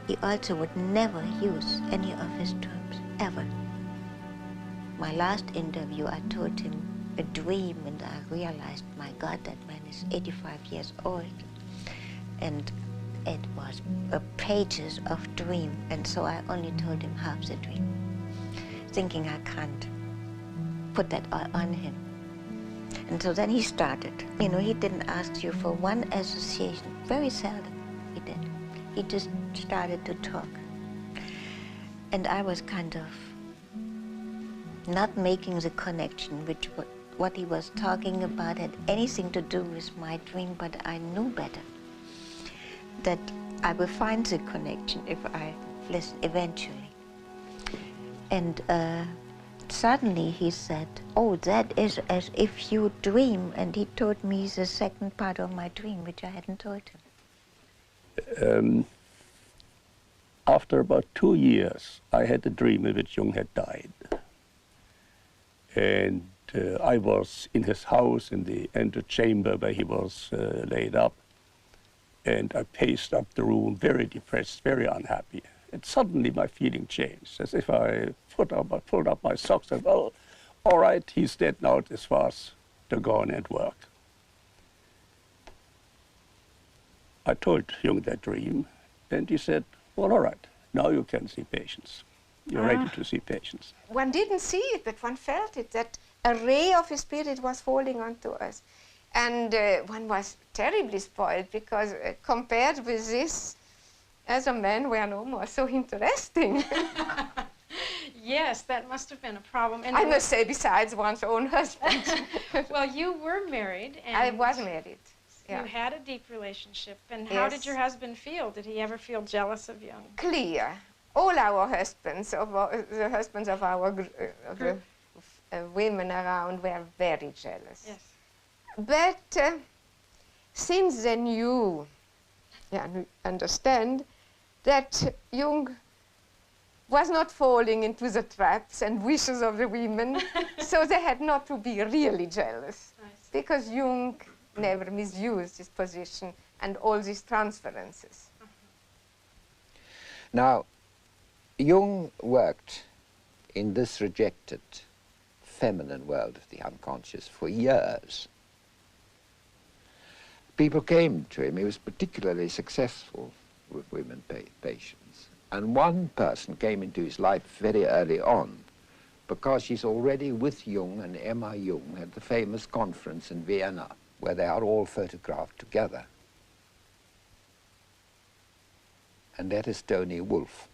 He also would never use any of his terms, ever. My last interview, I told him, a dream, and I realized, my God, that man is 85 years old. And it was pages of dream, and so I only told him half the dream, thinking I can't put that all on him. And so then he started. You know, he didn't ask you for one association, very seldom he did. He just started to talk. And I was kind of not making the connection which what he was talking about had anything to do with my dream, but I knew better that I will find the connection if I listen eventually. And suddenly he said, oh, that is as if you dream, and he told me the second part of my dream, which I hadn't told him. After about 2 years, I had a dream in which Jung had died. And I was in his house in the antechamber where he was laid up. And I paced up the room, very depressed, very unhappy. And suddenly my feeling changed, as if I pulled up my socks and, well, all right, he's dead now as far as to go on and work. I told Jung that dream, and he said, well, all right, now you can see patients. You're ready to see patients. One didn't see it, but one felt it, that a ray of his spirit was falling onto us. And one was terribly spoiled, because compared with this, as a man, we are no more so interesting. Yes, that must have been a problem. And I must say, besides one's own husband. Well, you were married. And I was married. Yeah. You had a deep relationship. And how did your husband feel? Did he ever feel jealous of Jung? Clear. All our husbands, the husbands of our women around, were very jealous. Yes. But since they knew, understand, that Jung was not falling into the traps and wishes of the women, so they had not to be really jealous, because Jung never misused his position and all these transferences. Now, Jung worked in this rejected feminine world of the unconscious for years. People came to him. He was particularly successful with women patients. And one person came into his life very early on, because she's already with Jung and Emma Jung at the famous conference in Vienna, where they are all photographed together. And that is Toni Wolff.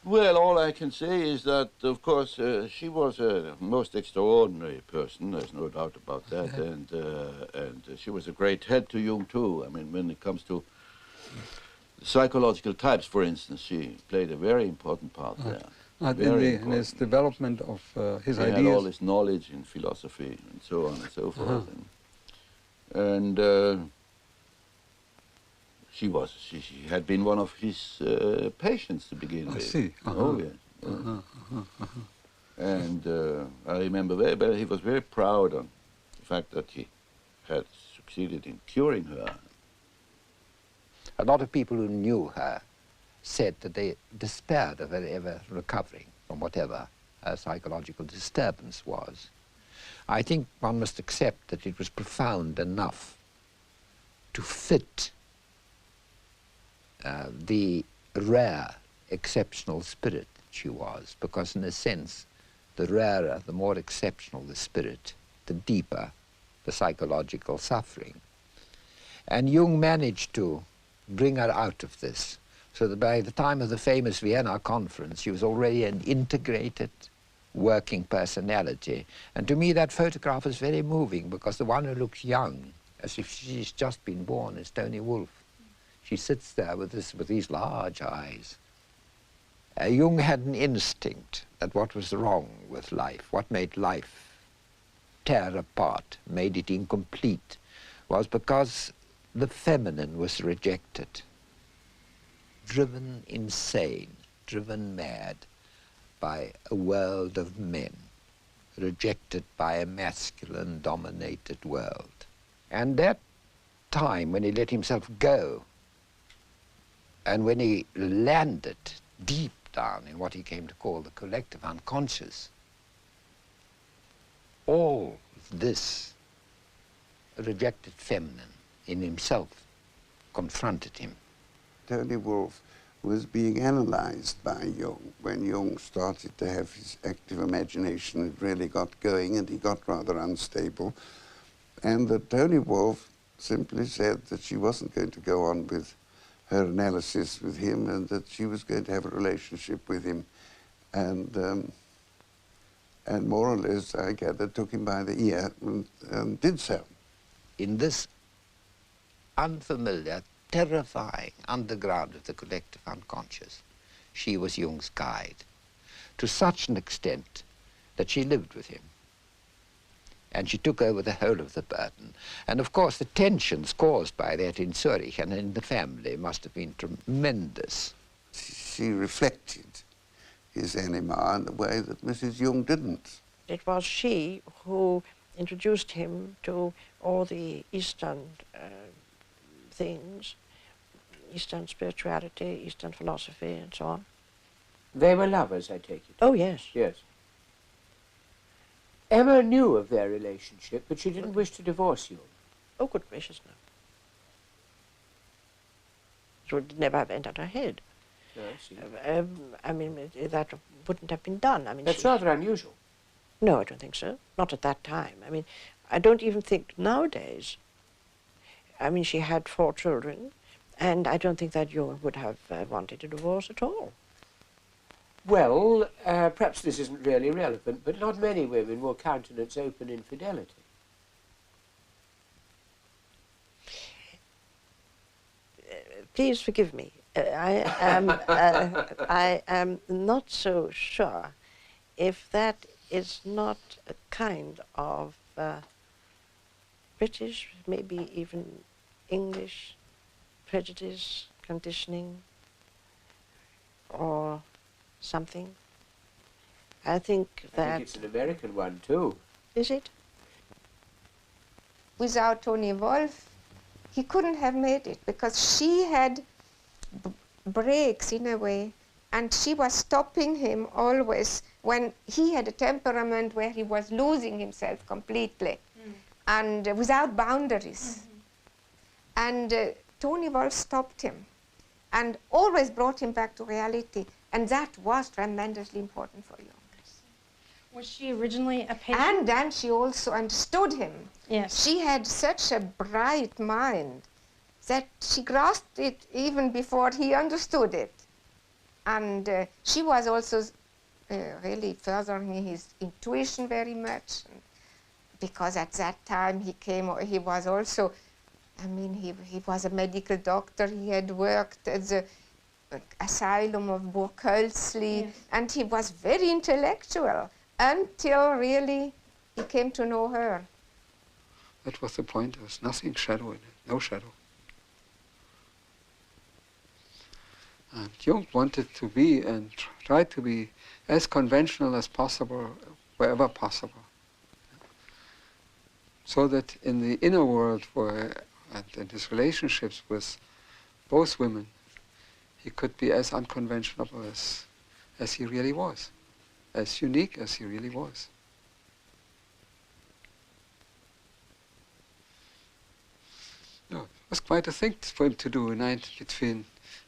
Well, all I can say is that, of course, she was a most extraordinary person, there's no doubt about that, and she was a great head to Jung, too. I mean, when it comes to psychological types, for instance, she played a very important part there. In his development of his ideas. He had all his knowledge in philosophy and so on and so forth. And she had been one of his patients to begin with. I see. Oh, yes. And I remember very well, he was very proud of the fact that he had succeeded in curing her. A lot of people who knew her said that they despaired of her ever recovering from whatever her psychological disturbance was. I think one must accept that it was profound enough to fit the rare, exceptional spirit she was, because in a sense, the rarer, the more exceptional the spirit, the deeper the psychological suffering. And Jung managed to bring her out of this, so that by the time of the famous Vienna conference, she was already an integrated, working personality. And to me, that photograph is very moving, because the one who looks young, as if she's just been born, is Toni Wolff. She sits there with these large eyes. Jung had an instinct that what was wrong with life, what made life tear apart, made it incomplete, was because the feminine was rejected, driven insane, driven mad by a world of men, rejected by a masculine-dominated world. And that time when he let himself go, and when he landed deep down in what he came to call the collective unconscious, all this rejected feminine in himself confronted him. Toni Wolff was being analyzed by Jung. When Jung started to have his active imagination, it really got going and he got rather unstable. And that Toni Wolff simply said that she wasn't going to go on with her analysis with him and that she was going to have a relationship with him. And more or less, I gather, took him by the ear and did so. In this unfamiliar, terrifying underground of the collective unconscious, she was Jung's guide, to such an extent that she lived with him. And she took over the whole of the burden. And of course, the tensions caused by that in Zurich and in the family must have been tremendous. She reflected his anima in a way that Mrs. Jung didn't. It was she who introduced him to all the Eastern things, Eastern spirituality, Eastern philosophy, and so on. They were lovers, I take it? Oh, yes. Yes. Emma knew of their relationship, but she didn't wish to divorce you. Oh, good gracious, no. It would never have entered her head. No, I see. I mean, that wouldn't have been done. I mean, that's rather unusual. No, I don't think so. Not at that time. I mean, I don't even think nowadays. I mean, she had 4 children, and I don't think that Jung would have wanted a divorce at all. Well, perhaps this isn't really relevant, but not many women will countenance open infidelity. Please forgive me. I am not so sure if that is not a kind of British, maybe even English prejudice, conditioning, or something. I think that... I think it's an American one, too. Is it? Without Toni Wolff, he couldn't have made it, because she had breaks in a way, and she was stopping him always when he had a temperament where he was losing himself completely and without boundaries. And Toni Wolff stopped him and always brought him back to reality, and that was tremendously important for Jung. Was she originally a patient? And then she also understood him. Yes. She had such a bright mind that she grasped it even before he understood it. And she was also really furthering his intuition very much, because at that time he was also, I mean, he was a medical doctor. He had worked at the asylum of Burghölzli, yes. And he was very intellectual until really he came to know her. That was the point. There was nothing shadow in it, no shadow. And Jung wanted to be and tried to be as conventional as possible, wherever possible. So that in the inner world, and in his relationships with both women, he could be as unconventional as he really was, as unique as he really was. No, it was quite a thing for him to do around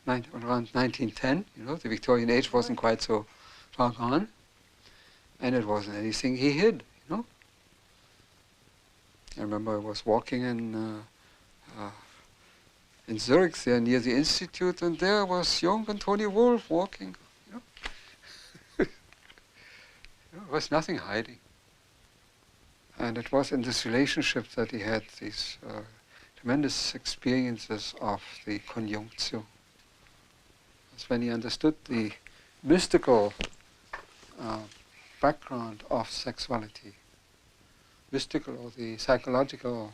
1910. You know, the Victorian age wasn't quite so far gone, and it wasn't anything he hid. You know, I remember I was walking in Zurich, there near the institute, and there was Jung and Toni Wolff walking. You know? There was nothing hiding. And it was in this relationship that he had these tremendous experiences of the conjunctio. That's when he understood the mystical background of sexuality, mystical or the psychological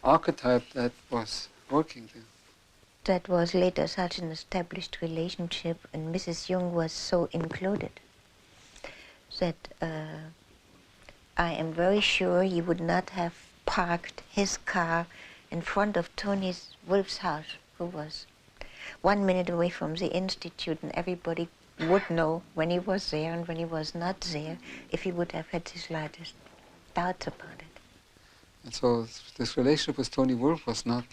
archetype that was working there. That was later such an established relationship, and Mrs. Jung was so included that I am very sure he would not have parked his car in front of Toni Wolff's house, who was 1 minute away from the institute, and everybody would know when he was there and when he was not there, if he would have had the slightest doubt about it. And so this relationship with Toni Wolff was not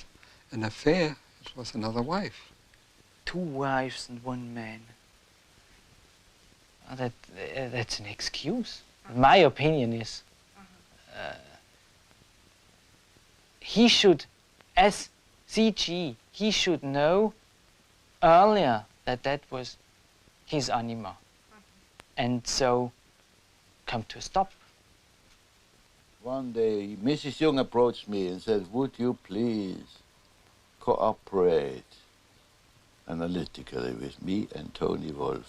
an affair, it was another wife. 2 wives and 1 man. That's an excuse. My opinion is he should, as CG, he should know earlier that that was his anima. And so come to a stop. One day, Mrs. Jung approached me and said, would you please cooperate analytically with me and Toni Wolff?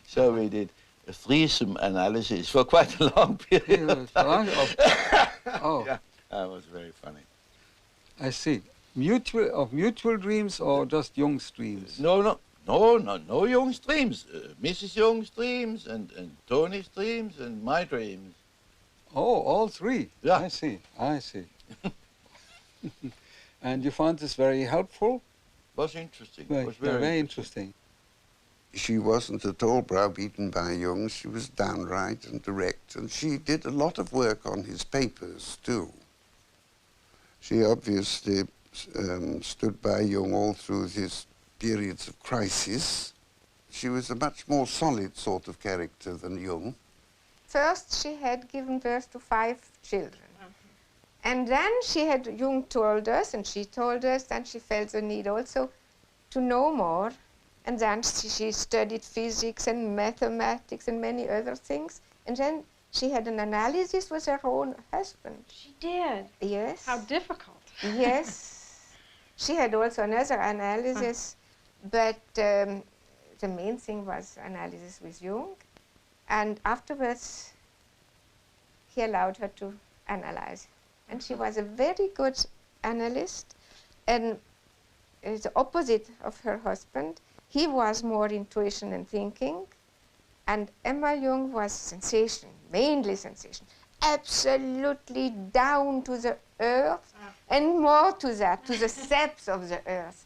So we did a threesome analysis for quite a long period. Oh. Yeah, that was very funny. I see. Mutual dreams or just Jung's dreams? No Jung's dreams. Mrs. Jung's dreams and Toni's dreams and my dreams. Oh, all 3? Yeah. I see. And you found this very helpful? Was interesting. Very, was very interesting. She wasn't at all browbeaten by Jung. She was downright and direct, and she did a lot of work on his papers, too. She obviously stood by Jung all through his periods of crisis. She was a much more solid sort of character than Jung. First, she had given birth to 5 children. And then Jung told us, and she told us, and she felt the need also to know more. And then she studied physics and mathematics and many other things. And then she had an analysis with her own husband. She did? Yes. How difficult. Yes. She had also another analysis, but the main thing was analysis with Jung. And afterwards, he allowed her to analyze. And she was a very good analyst, and the opposite of her husband. He was more intuition and thinking, and Emma Jung was sensation, mainly sensation, absolutely down to the earth, and more to that, to the depths of the earth.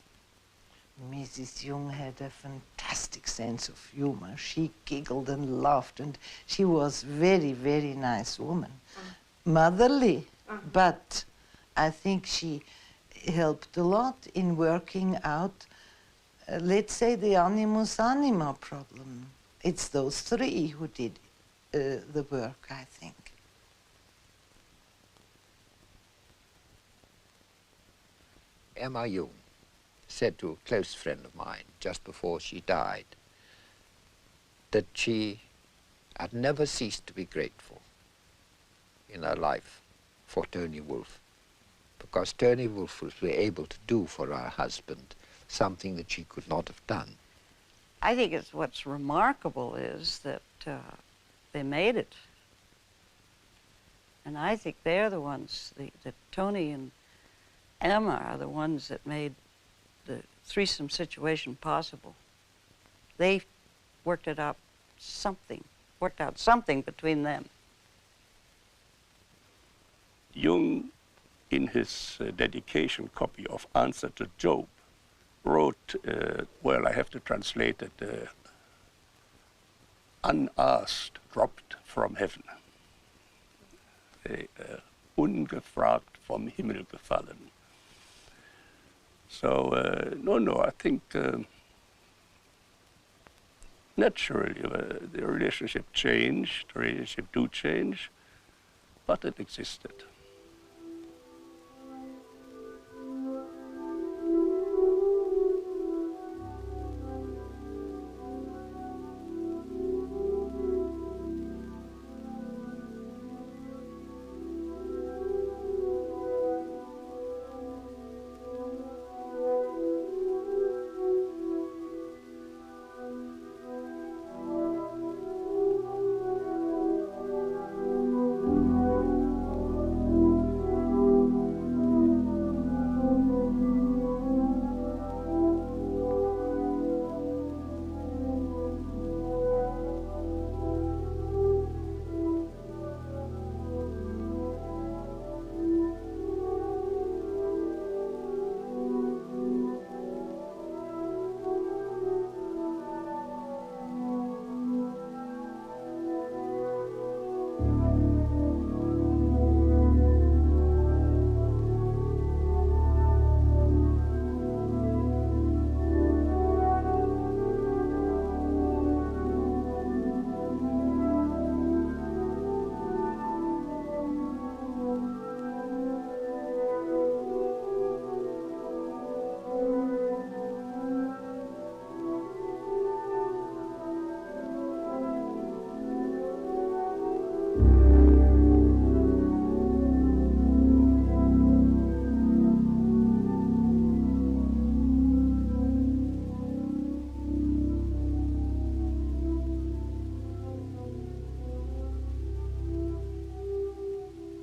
Mrs. Jung had a fantastic sense of humor. She giggled and laughed, and she was very, very nice woman. Motherly, but I think she helped a lot in working out, let's say, the animus anima problem. It's those 3 who did the work, I think. Emma Jung said to a close friend of mine just before she died that she had never ceased to be grateful in her life for Toni Wolff, because Toni Wolff was able to do for her husband something that she could not have done. I think what's remarkable is that they made it. And I think they're the ones, that Toni and Emma are the ones that made the threesome situation possible. They worked out something between them. Jung, in his dedication copy of Answer to Job, wrote, well, I have to translate it, unasked dropped from heaven. Ungefragt vom Himmel gefallen. So, no, I think naturally the relationship changed, the relationship do change, but it existed.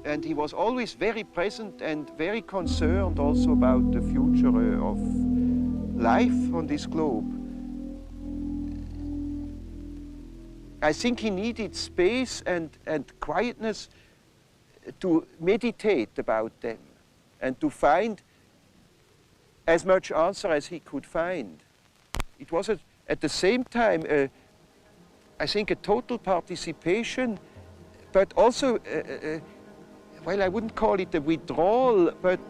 And he was always very present and very concerned also about the future of life on this globe. I think he needed space and quietness to meditate about them and to find as much answer as he could find. It was at the same time, I think, a total participation, but also, well, I wouldn't call it a withdrawal, but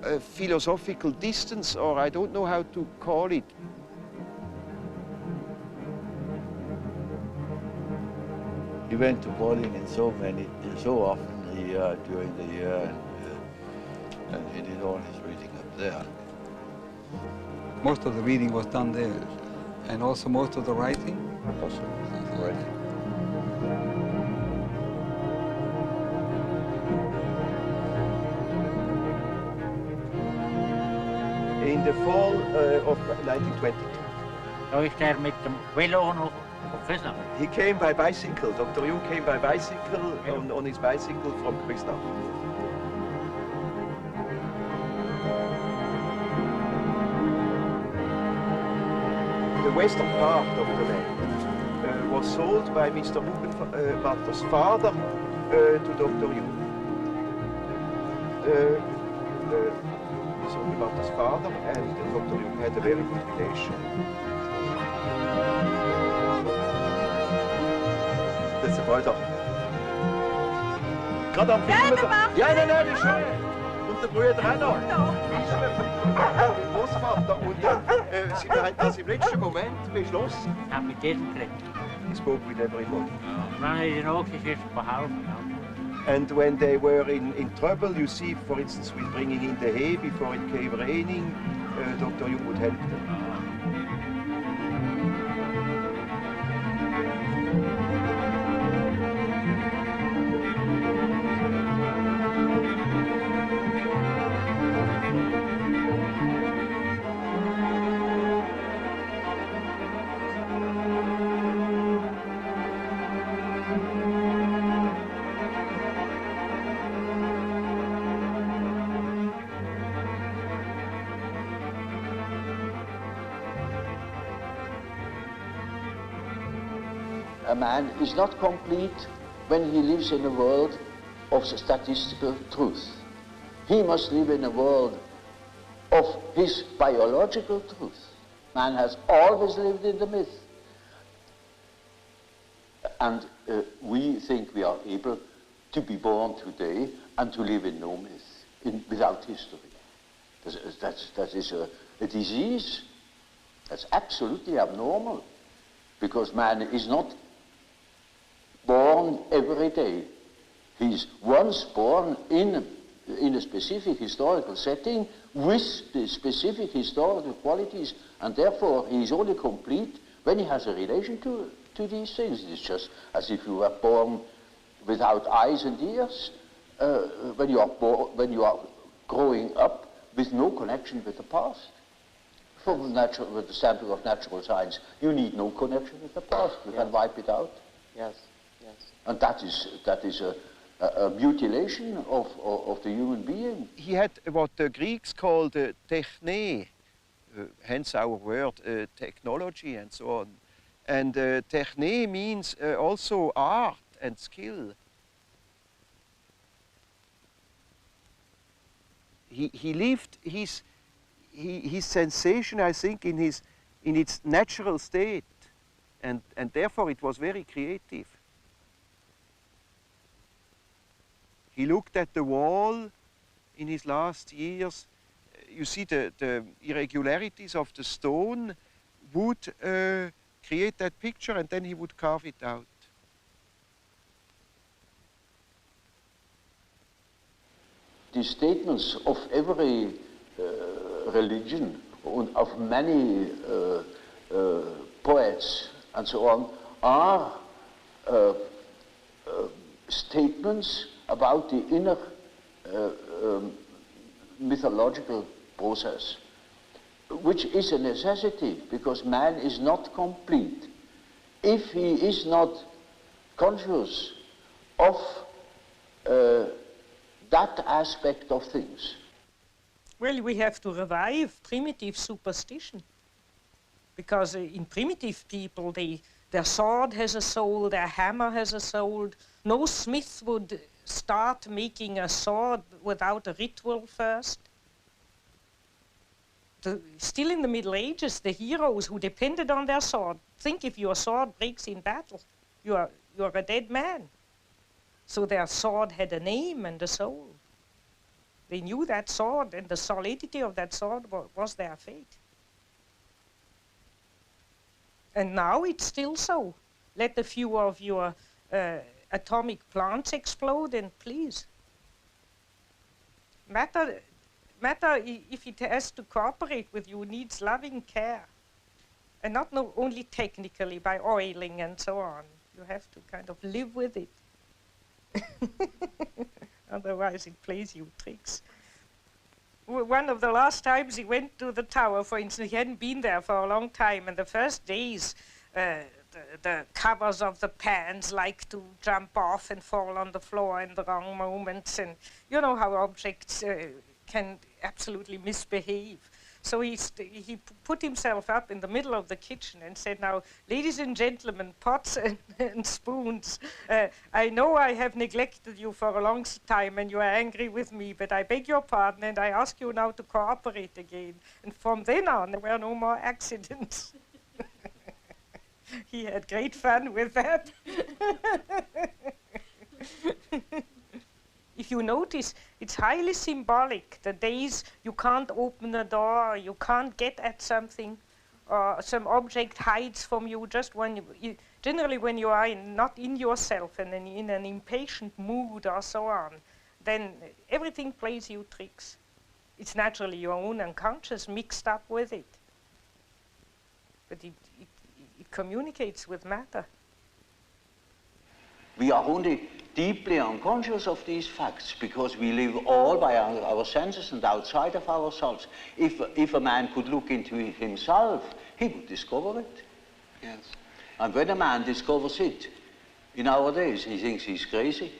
a philosophical distance, or I don't know how to call it. He went to Bolingen so often during the year, and he did all his reading up there. Most of the reading was done there, and also most of the writing. Also, the writing. In the fall of 1922. He came by bicycle. Dr. Jung came by bicycle, on his bicycle from Gustav. The western part of the land was sold by Mr. Hugenwarter's father to Dr. Jung. Mr. Hugenwarter's father and Dr. Jung had a very good relation. Das ist der Bruder. Gerade am Film. Ja, nein, ist schön. Und der Bruder auch noch. Großvater. Und sie haben das im letzten Moment beschlossen. He spoke with everybody. And when they were in trouble, you see, for instance, with bringing in the hay before it came raining, Dr. Jung would help them. A man is not complete when he lives in a world of statistical truth. He must live in a world of his biological truth. Man has always lived in the myth. And we think we are able to be born today and to live in no myth, without history. That is a disease. That's absolutely abnormal, because man is not born every day. He's once born in a specific historical setting with the specific historical qualities, and therefore he is only complete when he has a relation to these things. It's just as if you were born without eyes and ears, when you are growing up with no connection with the past. From with the standpoint of natural science, you need no connection with the past. You can wipe it out. Yes, yes. And that is a mutilation of the human being. He had what the Greeks called techne, hence our word technology and so on. And techne means also art and skill. He lived his sensation, I think, in its natural state, and therefore it was very creative. He looked at the wall in his last years. You see the irregularities of the stone would create that picture, and then he would carve it out. The statements of every religion, of many poets and so on, are statements about the inner mythological process, which is a necessity, because man is not complete if he is not conscious of that aspect of things. Well, we have to revive primitive superstition. Because in primitive people, their sword has a soul, their hammer has a soul. No smith would start making a sword without a ritual first. Still in the Middle Ages, the heroes who depended on their sword, think if your sword breaks in battle, you're a dead man. So their sword had a name and a soul. They knew that sword, and the solidity of that sword was their fate. And now it's still so. Let a few of your atomic plants explode, and please. Matter, if it has to cooperate with you, needs loving care. And not only technically by oiling and so on. You have to kind of live with it. Otherwise it plays you tricks. One of the last times he went to the tower, for instance, he hadn't been there for a long time, and the first days the covers of the pans like to jump off and fall on the floor in the wrong moments, and you know how objects can absolutely misbehave. So he put himself up in the middle of the kitchen and said, now, ladies and gentlemen, pots and spoons, I know I have neglected you for a long time and you are angry with me, but I beg your pardon and I ask you now to cooperate again. And from then on, there were no more accidents. He had great fun with that. If you notice, it's highly symbolic. The days you can't open a door, you can't get at something, or some object hides from you just when generally when you are not in yourself and in an impatient mood or so on, then everything plays you tricks. It's naturally your own unconscious mixed up with it. But it communicates with matter. We are only deeply unconscious of these facts because we live all by our senses and outside of ourselves. If a man could look into it himself, he would discover it. Yes. And when a man discovers it, in our days, he thinks he's crazy.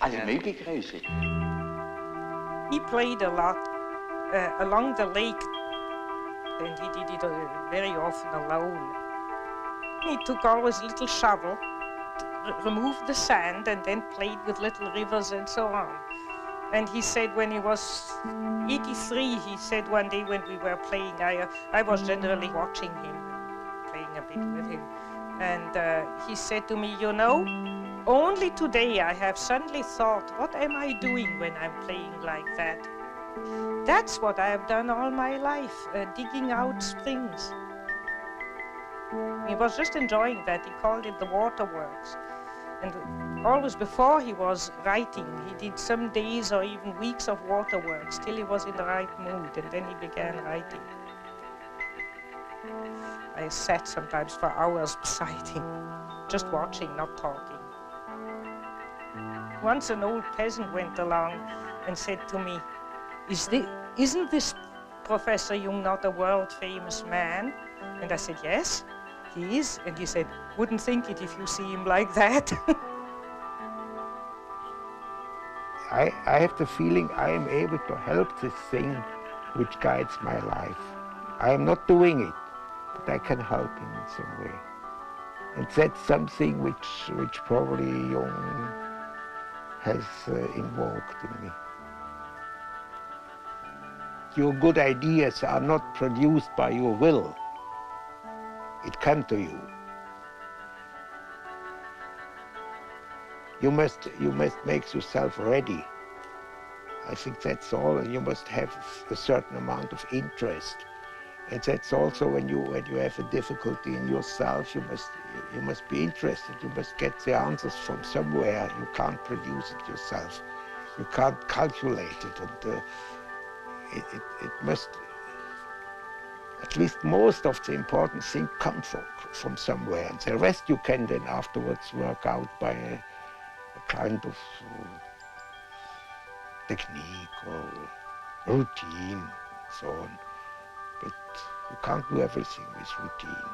And he may be crazy. He played a lot along the lake, and he did it very often alone. He took always a little shovel, removed the sand, and then played with little rivers and so on. And he said when he was 83, he said one day when we were playing, I was generally watching him, playing a bit with him. And he said to me, you know, only today I have suddenly thought, what am I doing when I'm playing like that? That's what I have done all my life, digging out springs. He was just enjoying that. He called it the waterworks. And always before he was writing, he did some days or even weeks of waterworks till he was in the right mood, and then he began writing. I sat sometimes for hours beside him, just watching, not talking. Once an old peasant went along and said to me, isn't this Professor Jung not a world-famous man? And I said, yes. He is, and he said, wouldn't think it if you see him like that. I have the feeling I am able to help this thing which guides my life. I am not doing it, but I can help him in some way. And that's something which probably Jung has invoked in me. Your good ideas are not produced by your will. It comes to you. You must make yourself ready. I think that's all, and you must have a certain amount of interest. And that's also when you have a difficulty in yourself, you must be interested. You must get the answers from somewhere. You can't produce it yourself. You can't calculate it, and it must. At least most of the important things come from somewhere, and the rest you can then afterwards work out by a kind of technique or routine, and so on. But you can't do everything with routine.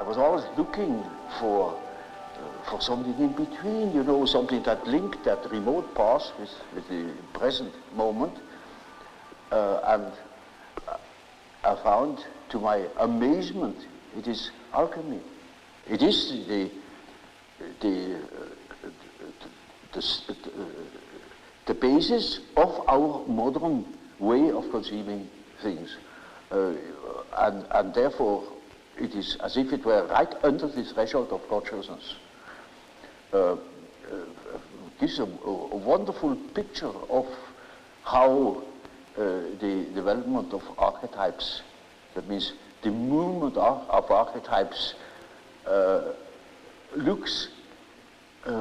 was always looking for something in between, you know, something that linked that remote past with the present moment. And I found, to my amazement, it is alchemy. It is the basis of our modern way of conceiving things. And therefore, it is as if it were right under the threshold of consciousness. Gives a wonderful picture of how the development of archetypes, that means the movement of archetypes, looks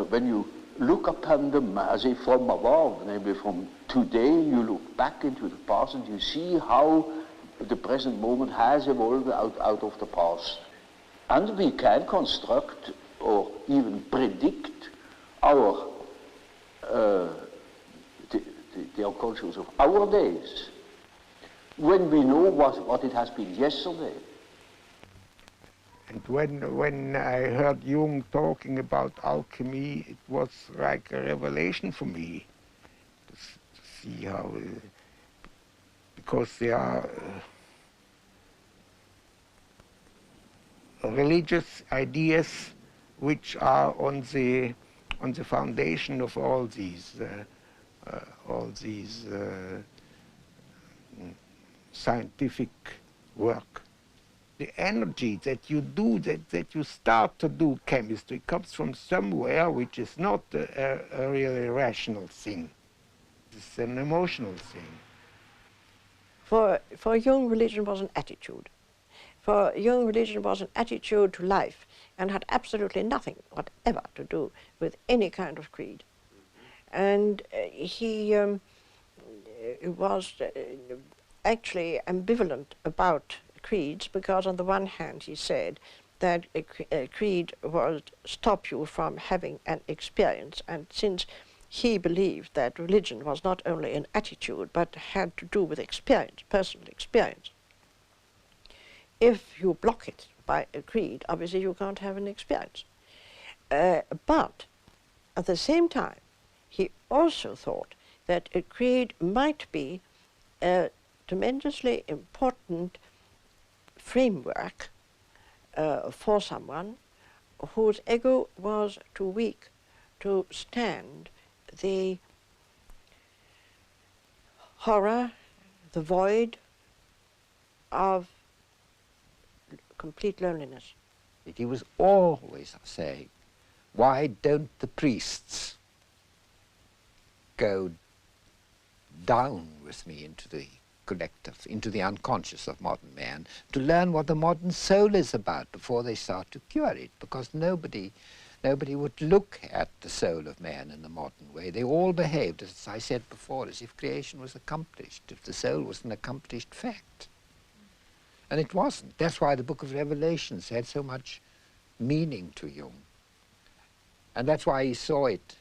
when you look upon them as if from above, namely from today, you look back into the past and you see how the present moment has evolved out of the past. And we can construct or even predict our the unconscious of our days when we know what it has been yesterday. And when I heard Jung talking about alchemy, it was like a revelation for me to see how, because there are religious ideas which are on the foundation of all these scientific work. The energy that you do, that you start to do chemistry, comes from somewhere which is not a really rational thing. It's an emotional thing. For Jung, religion was an attitude. For Jung, religion was an attitude to life and had absolutely nothing whatever to do with any kind of creed. And he was actually ambivalent about creeds, because on the one hand he said that a creed would stop you from having an experience, and since he believed that religion was not only an attitude but had to do with experience, personal experience, if you block it by a creed, obviously you can't have an experience. But at the same time, he also thought that a creed might be a tremendously important framework for someone whose ego was too weak to stand the horror, the void of complete loneliness. He was always saying, why don't the priests go down with me into the collective, into the unconscious of modern man, to learn what the modern soul is about before they start to cure it, because nobody would look at the soul of man in the modern way. They all behaved, as I said before, as if creation was accomplished, if the soul was an accomplished fact. And it wasn't. That's why the book of Revelations had so much meaning to Jung. And that's why he saw it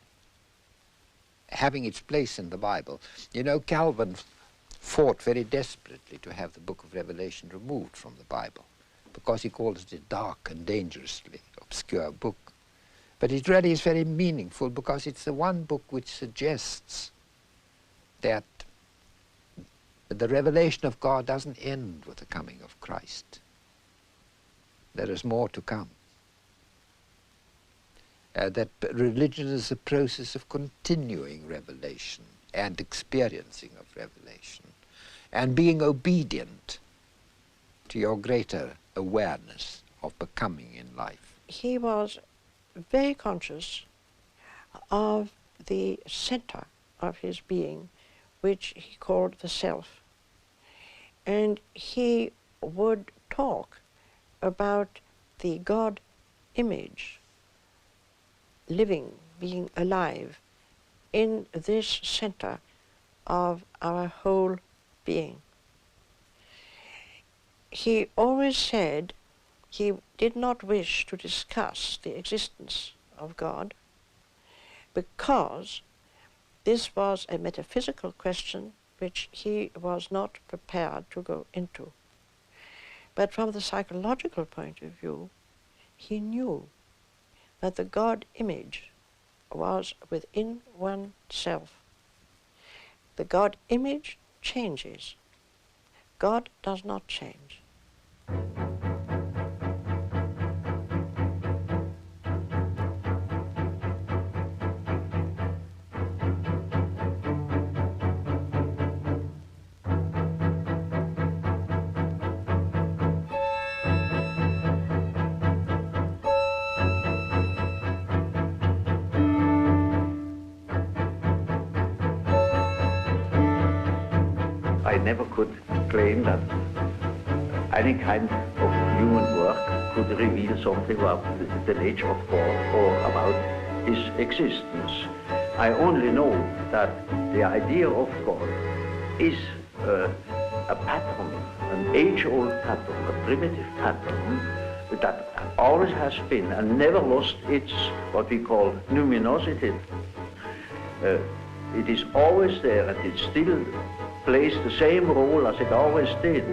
having its place in the Bible. You know, Calvin fought very desperately to have the book of Revelation removed from the Bible, because he called it a dark and dangerously obscure book. But it really is very meaningful, because it's the one book which suggests that the revelation of God doesn't end with the coming of Christ. There is more to come. That religion is a process of continuing revelation and experiencing of revelation, and being obedient to your greater awareness of becoming in life. He was very conscious of the center of his being, which he called the self. And he would talk about the God image living, being alive in this center of our whole being. He always said he did not wish to discuss the existence of God, because this was a metaphysical question which he was not prepared to go into. But from the psychological point of view, he knew that the God image was within oneself. The God image changes. God does not change. I never could claim that any kind of human work could reveal something about the nature of God or about his existence. I only know that the idea of God is a pattern, an age-old pattern, a primitive pattern that always has been and never lost its, what we call, numinosity. It is always there and it still plays the same role as it always did.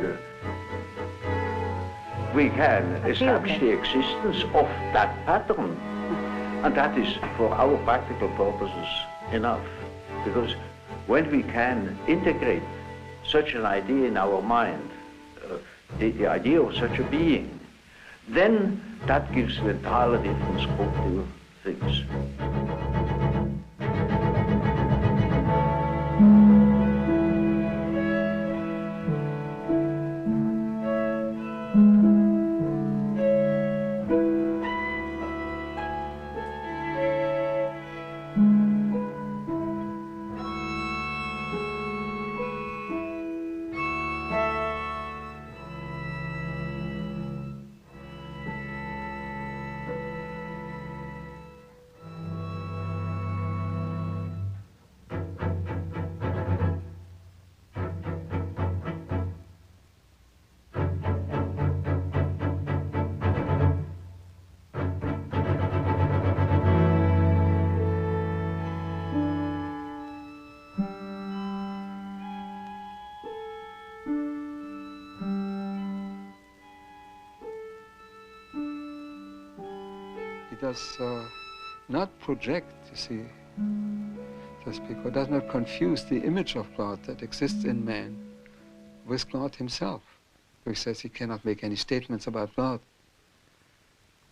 We can establish the existence of that pattern, and that is for our practical purposes enough. Because when we can integrate such an idea in our mind, the idea of such a being, then that gives an entirely different scope to things. Does not project, you see, just because does not confuse the image of God that exists in man with God himself. He says he cannot make any statements about God,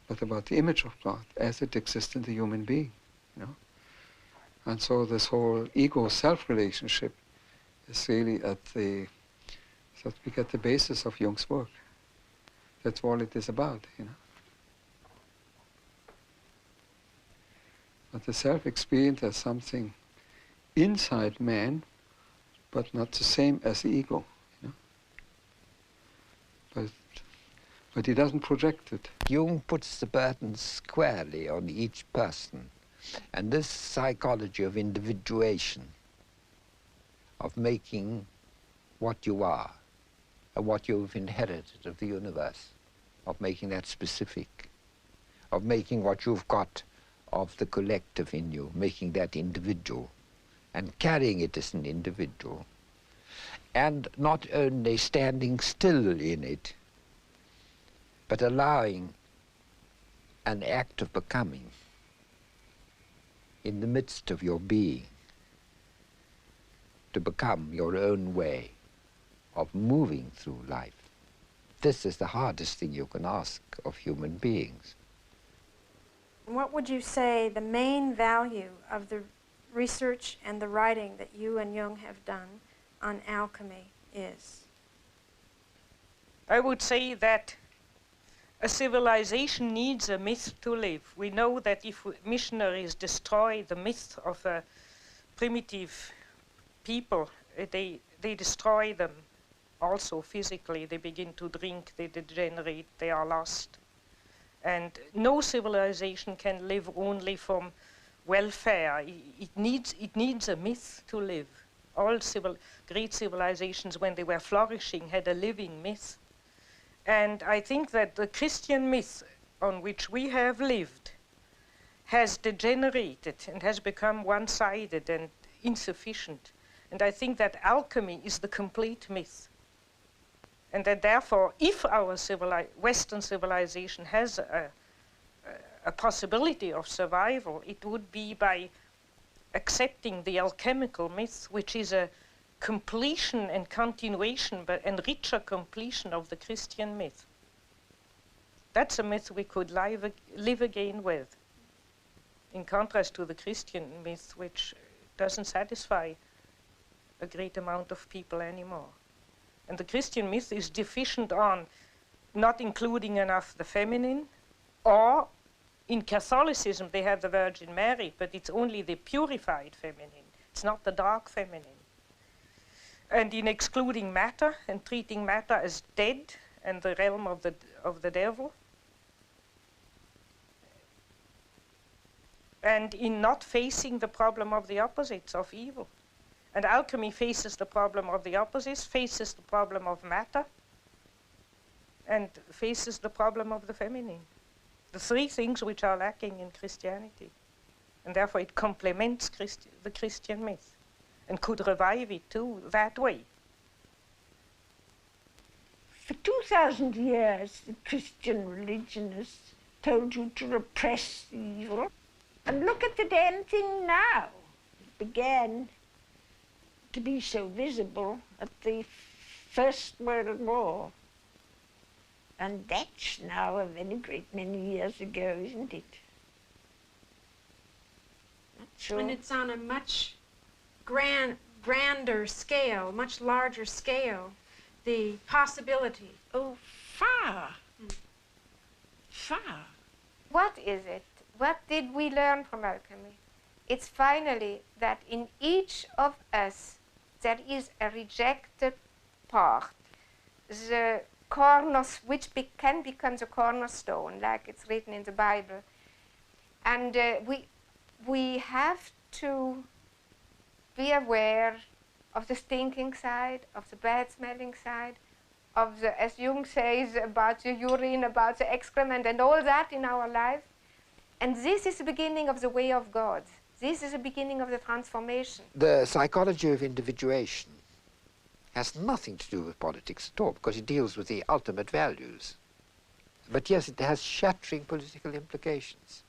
but about the image of God as it exists in the human being, you know. And so this whole ego-self relationship is really at the, so to speak, at the basis of Jung's work. That's all it is about, you know. But the self-experience as something inside man, but not the same as the ego, you know? But he doesn't project it. Jung puts the burden squarely on each person. And this psychology of individuation, of making what you are, and what you've inherited of the universe, of making that specific, of making what you've got of the collective in you, making that individual, and carrying it as an individual, and not only standing still in it, but allowing an act of becoming in the midst of your being, to become your own way of moving through life. This is the hardest thing you can ask of human beings. What would you say the main value of the research and the writing that you and Jung have done on alchemy is? I would say that a civilization needs a myth to live. We know that if missionaries destroy the myth of a primitive people, they destroy them also physically. They begin to drink, they degenerate, they are lost. And no civilization can live only from welfare. It needs a myth to live. All great civilizations, when they were flourishing, had a living myth. And I think that the Christian myth on which we have lived has degenerated and has become one-sided and insufficient. And I think that alchemy is the complete myth. And that therefore, if our Western civilization has a possibility of survival, it would be by accepting the alchemical myth, which is a completion and continuation, but and richer completion of the Christian myth. That's a myth we could live again with, in contrast to the Christian myth, which doesn't satisfy a great amount of people anymore. And the Christian myth is deficient on not including enough the feminine, or in Catholicism they have the Virgin Mary, but it's only the purified feminine. It's not the dark feminine. And in excluding matter and treating matter as dead and the realm of the devil. And in not facing the problem of the opposites of evil. And alchemy faces the problem of the opposites, faces the problem of matter, and faces the problem of the feminine. The three things which are lacking in Christianity. And therefore it complements the Christian myth and could revive it too that way. For 2,000 years, the Christian religionists told you to repress the evil. And look at the damn thing now. It began to be so visible at the First World War. And that's now a very great many years ago, isn't it? Not sure. And it's on a much grander scale, much larger scale, the possibility. Oh, far. Far. What is it? What did we learn from alchemy? It's finally that in each of us there is a rejected part, the which can become the cornerstone, like it's written in the Bible. And we have to be aware of the stinking side, of the bad-smelling side, of the, as Jung says, about the urine, about the excrement, and all that in our life. And this is the beginning of the way of God. This is the beginning of the transformation. The psychology of individuation has nothing to do with politics at all, because it deals with the ultimate values. But yes, it has shattering political implications.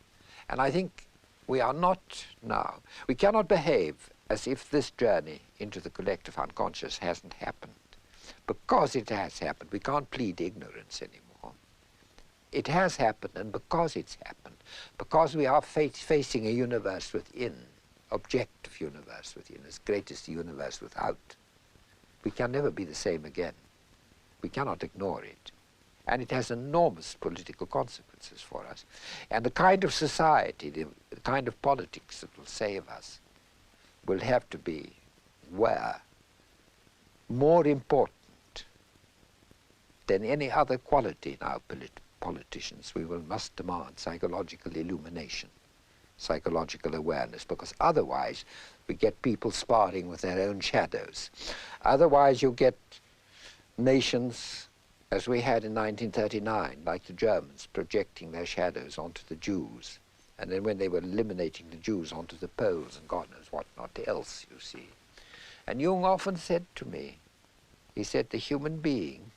And I think we are not now, we cannot behave as if this journey into the collective unconscious hasn't happened. Because it has happened, we can't plead ignorance anymore. It has happened, and because it's happened, because we are facing a universe within, objective universe within, as great as the universe without, we can never be the same again. We cannot ignore it. And it has enormous political consequences for us. And the kind of society, the kind of politics that will save us will have to be where more important than any other quality in our politicians, we must demand psychological illumination, psychological awareness, because otherwise we get people sparring with their own shadows. Otherwise you get nations, as we had in 1939, like the Germans, projecting their shadows onto the Jews, and then when they were eliminating the Jews onto the Poles and God knows what not else, you see. And Jung often said to me, he said, the human being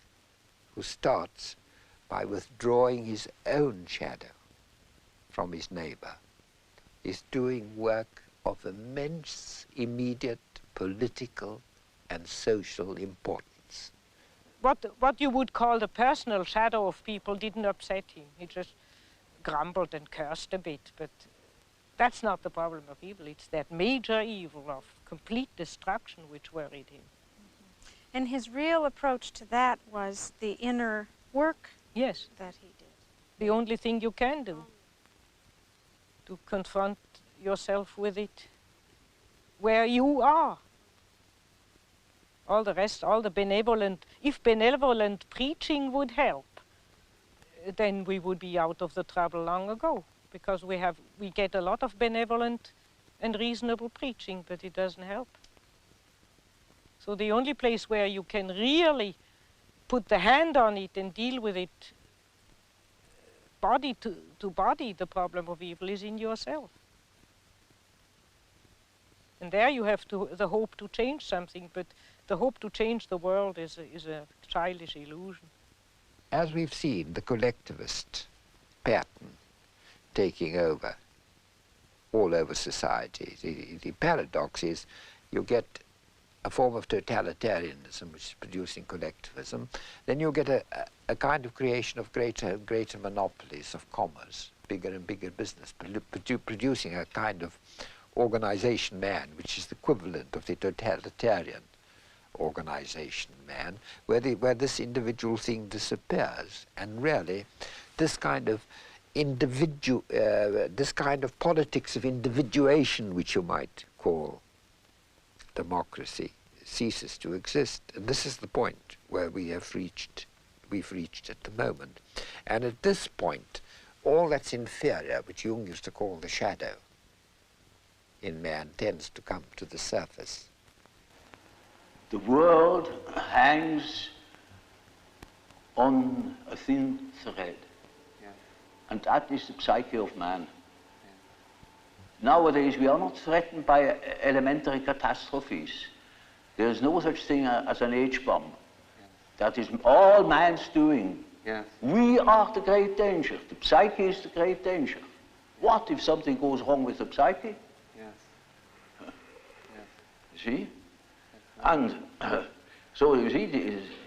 who starts by withdrawing his own shadow from his neighbor is doing work of immense, immediate political and social importance. What you would call the personal shadow of people didn't upset him. He just grumbled and cursed a bit, but that's not the problem of evil. It's that major evil of complete destruction which worried him. And his real approach to that was the inner work yes. that he did. The only thing you can do, to confront yourself with it where you are. All the rest, all the benevolent, if benevolent preaching would help, then we would be out of the trouble long ago, because we get a lot of benevolent and reasonable preaching, but it doesn't help. So the only place where you can really put the hand on it and deal with it body to body, the problem of evil, is in yourself. And there you have the hope to change something, but the hope to change the world is a childish illusion. As we've seen, the collectivist pattern taking over all over society. The paradox is you get a form of totalitarianism which is producing collectivism, then you get a kind of creation of greater and greater monopolies of commerce, bigger and bigger business, producing a kind of organization man, which is the equivalent of the totalitarian organization man, where this individual thing disappears. And really, this kind of this kind of politics of individuation, which you might call democracy, ceases to exist. And this is the point where we've reached at the moment. And at this point, all that's inferior, which Jung used to call the shadow in man, tends to come to the surface. The world hangs on a thin thread, and that is the psyche of man. Nowadays, we are not threatened by elementary catastrophes. There is no such thing as an H-bomb. That is all man's doing. We are the great danger. The psyche is the great danger. What if something goes wrong with the psyche? You see? And so you see,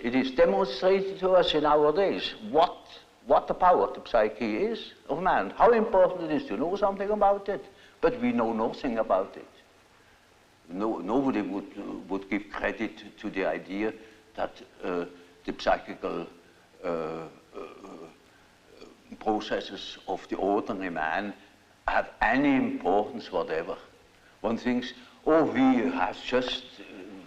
it is demonstrated to us in our days what the power of the psyche is of man, how important it is to know something about it, but we know nothing about it. Nobody would give credit to the idea that the psychical processes of the ordinary man have any importance whatever. One thinks, oh, he has just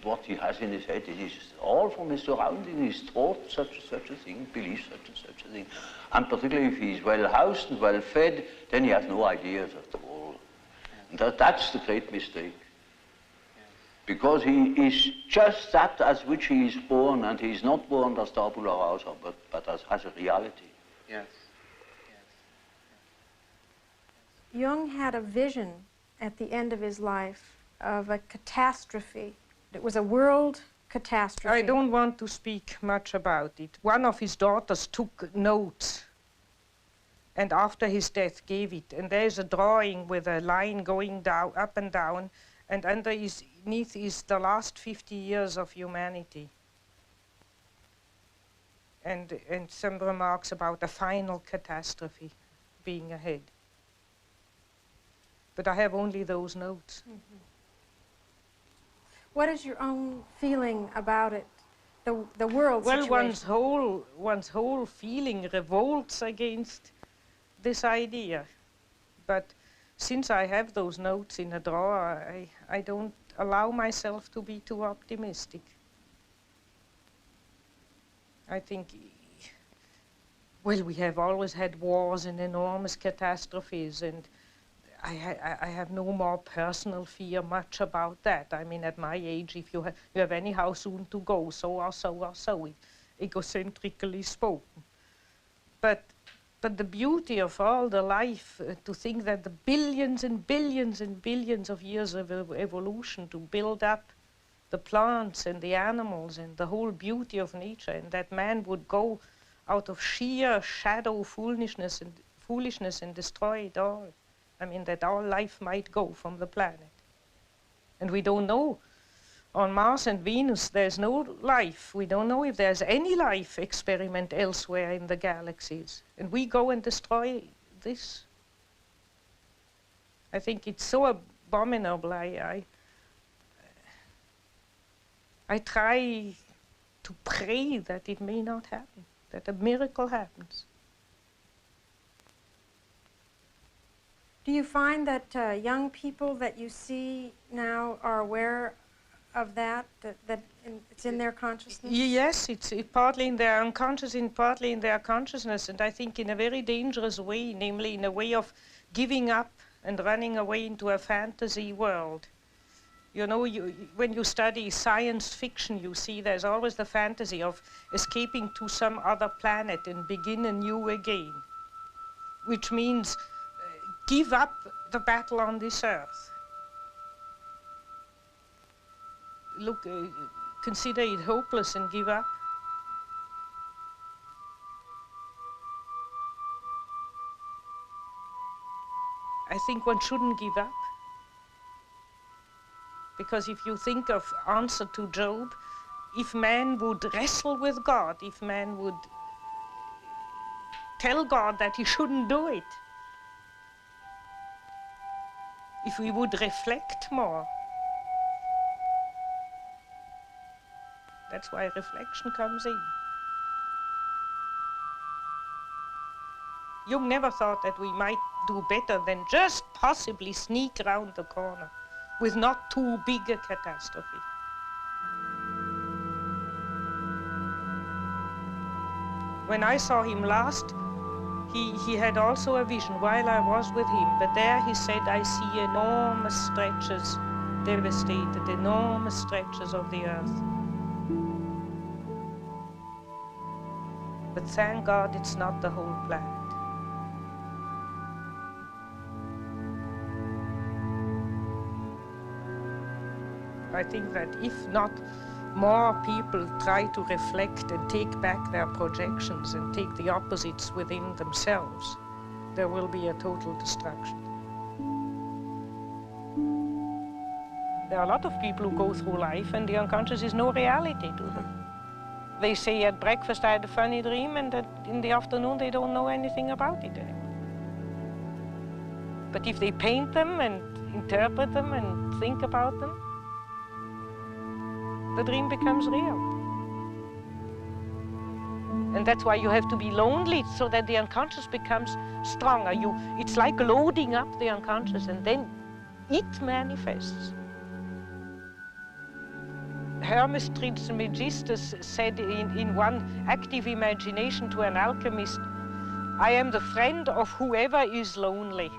what he has in his head. It is all from his surroundings. He's taught such a thing, believes such a thing. And particularly if he's well housed and well fed, then he has no ideas at all. And that's the great mistake. Because he is just that as which he is born, and he is not born as tabula rasa, but as a reality. Jung had a vision at the end of his life of a catastrophe. It was a world catastrophe. I don't want to speak much about it. One of his daughters took notes and after his death gave it. And there's a drawing with a line going down, up and down, and underneath is the last 50 years of humanity. And some remarks about a final catastrophe being ahead. But I have only those notes. Mm-hmm. What is your own feeling about it, the world situation? Well, one's whole feeling revolts against this idea. But since I have those notes in a drawer, I don't allow myself to be too optimistic. I think, well, we have always had wars and enormous catastrophes, and I have no more personal fear much about that. I mean, at my age, if you have anyhow soon to go, so or so, egocentrically spoken. But the beauty of all the life, to think that the billions and billions and billions of years of evolution to build up the plants and the animals and the whole beauty of nature, and that man would go out of sheer shadow foolishness and destroy it all. I mean, that all life might go from the planet. And we don't know. On Mars and Venus, there's no life. We don't know if there's any life experiment elsewhere in the galaxies. And we go and destroy this. I think it's so abominable. I try to pray that it may not happen, that a miracle happens. Do you find that young people that you see now are aware of that it's in their consciousness? Yes, it's partly in their unconscious and partly in their consciousness, and I think in a very dangerous way, namely in a way of giving up and running away into a fantasy world. You know, when you study science fiction, you see there's always the fantasy of escaping to some other planet and begin anew again, which means give up the battle on this earth. Look, consider it hopeless and give up. think one shouldn't give up. Because if you think of answer to Job, if man would wrestle with God, if man would tell God that he shouldn't do it, if we would reflect more, that's why reflection comes in. Jung never thought that we might do better than just possibly sneak around the corner with not too big a catastrophe. When I saw him last, he had also a vision while I was with him, but there he said, I see enormous stretches devastated, enormous stretches of the earth. But thank God it's not the whole planet. I think that if not more people try to reflect and take back their projections and take the opposites within themselves, there will be a total destruction. There are a lot of people who go through life and the unconscious is no reality to them. They say at breakfast, I had a funny dream, and that in the afternoon they don't know anything about it anymore. But if they paint them and interpret them and think about them, the dream becomes real. And that's why you have to be lonely, so that the unconscious becomes stronger. It's like loading up the unconscious, and then it manifests. Hermes Trismegistus said in one active imagination to an alchemist, I am the friend of whoever is lonely.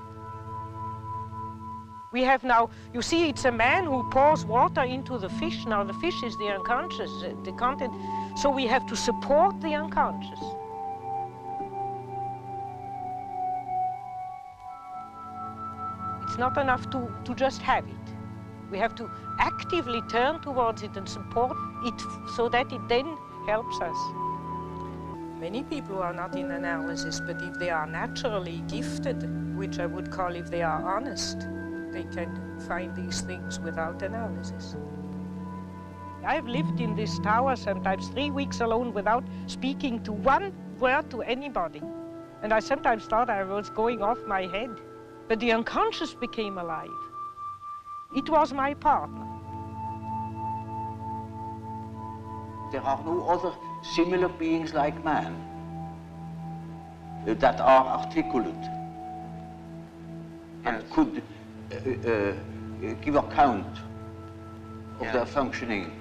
We have now, you see, it's a man who pours water into the fish. Now the fish is the unconscious, the content. So we have to support the unconscious. It's not enough to just have it. We have to actively turn towards it and support it so that it then helps us. Many people are not in analysis, but if they are naturally gifted, which I would call if they are honest, they can find these things without analysis. I've lived in this tower sometimes 3 weeks alone without speaking to one word to anybody. And I sometimes thought I was going off my head. But the unconscious became alive. It was my partner. There are no other similar beings like man that are articulate and could give account of their functioning.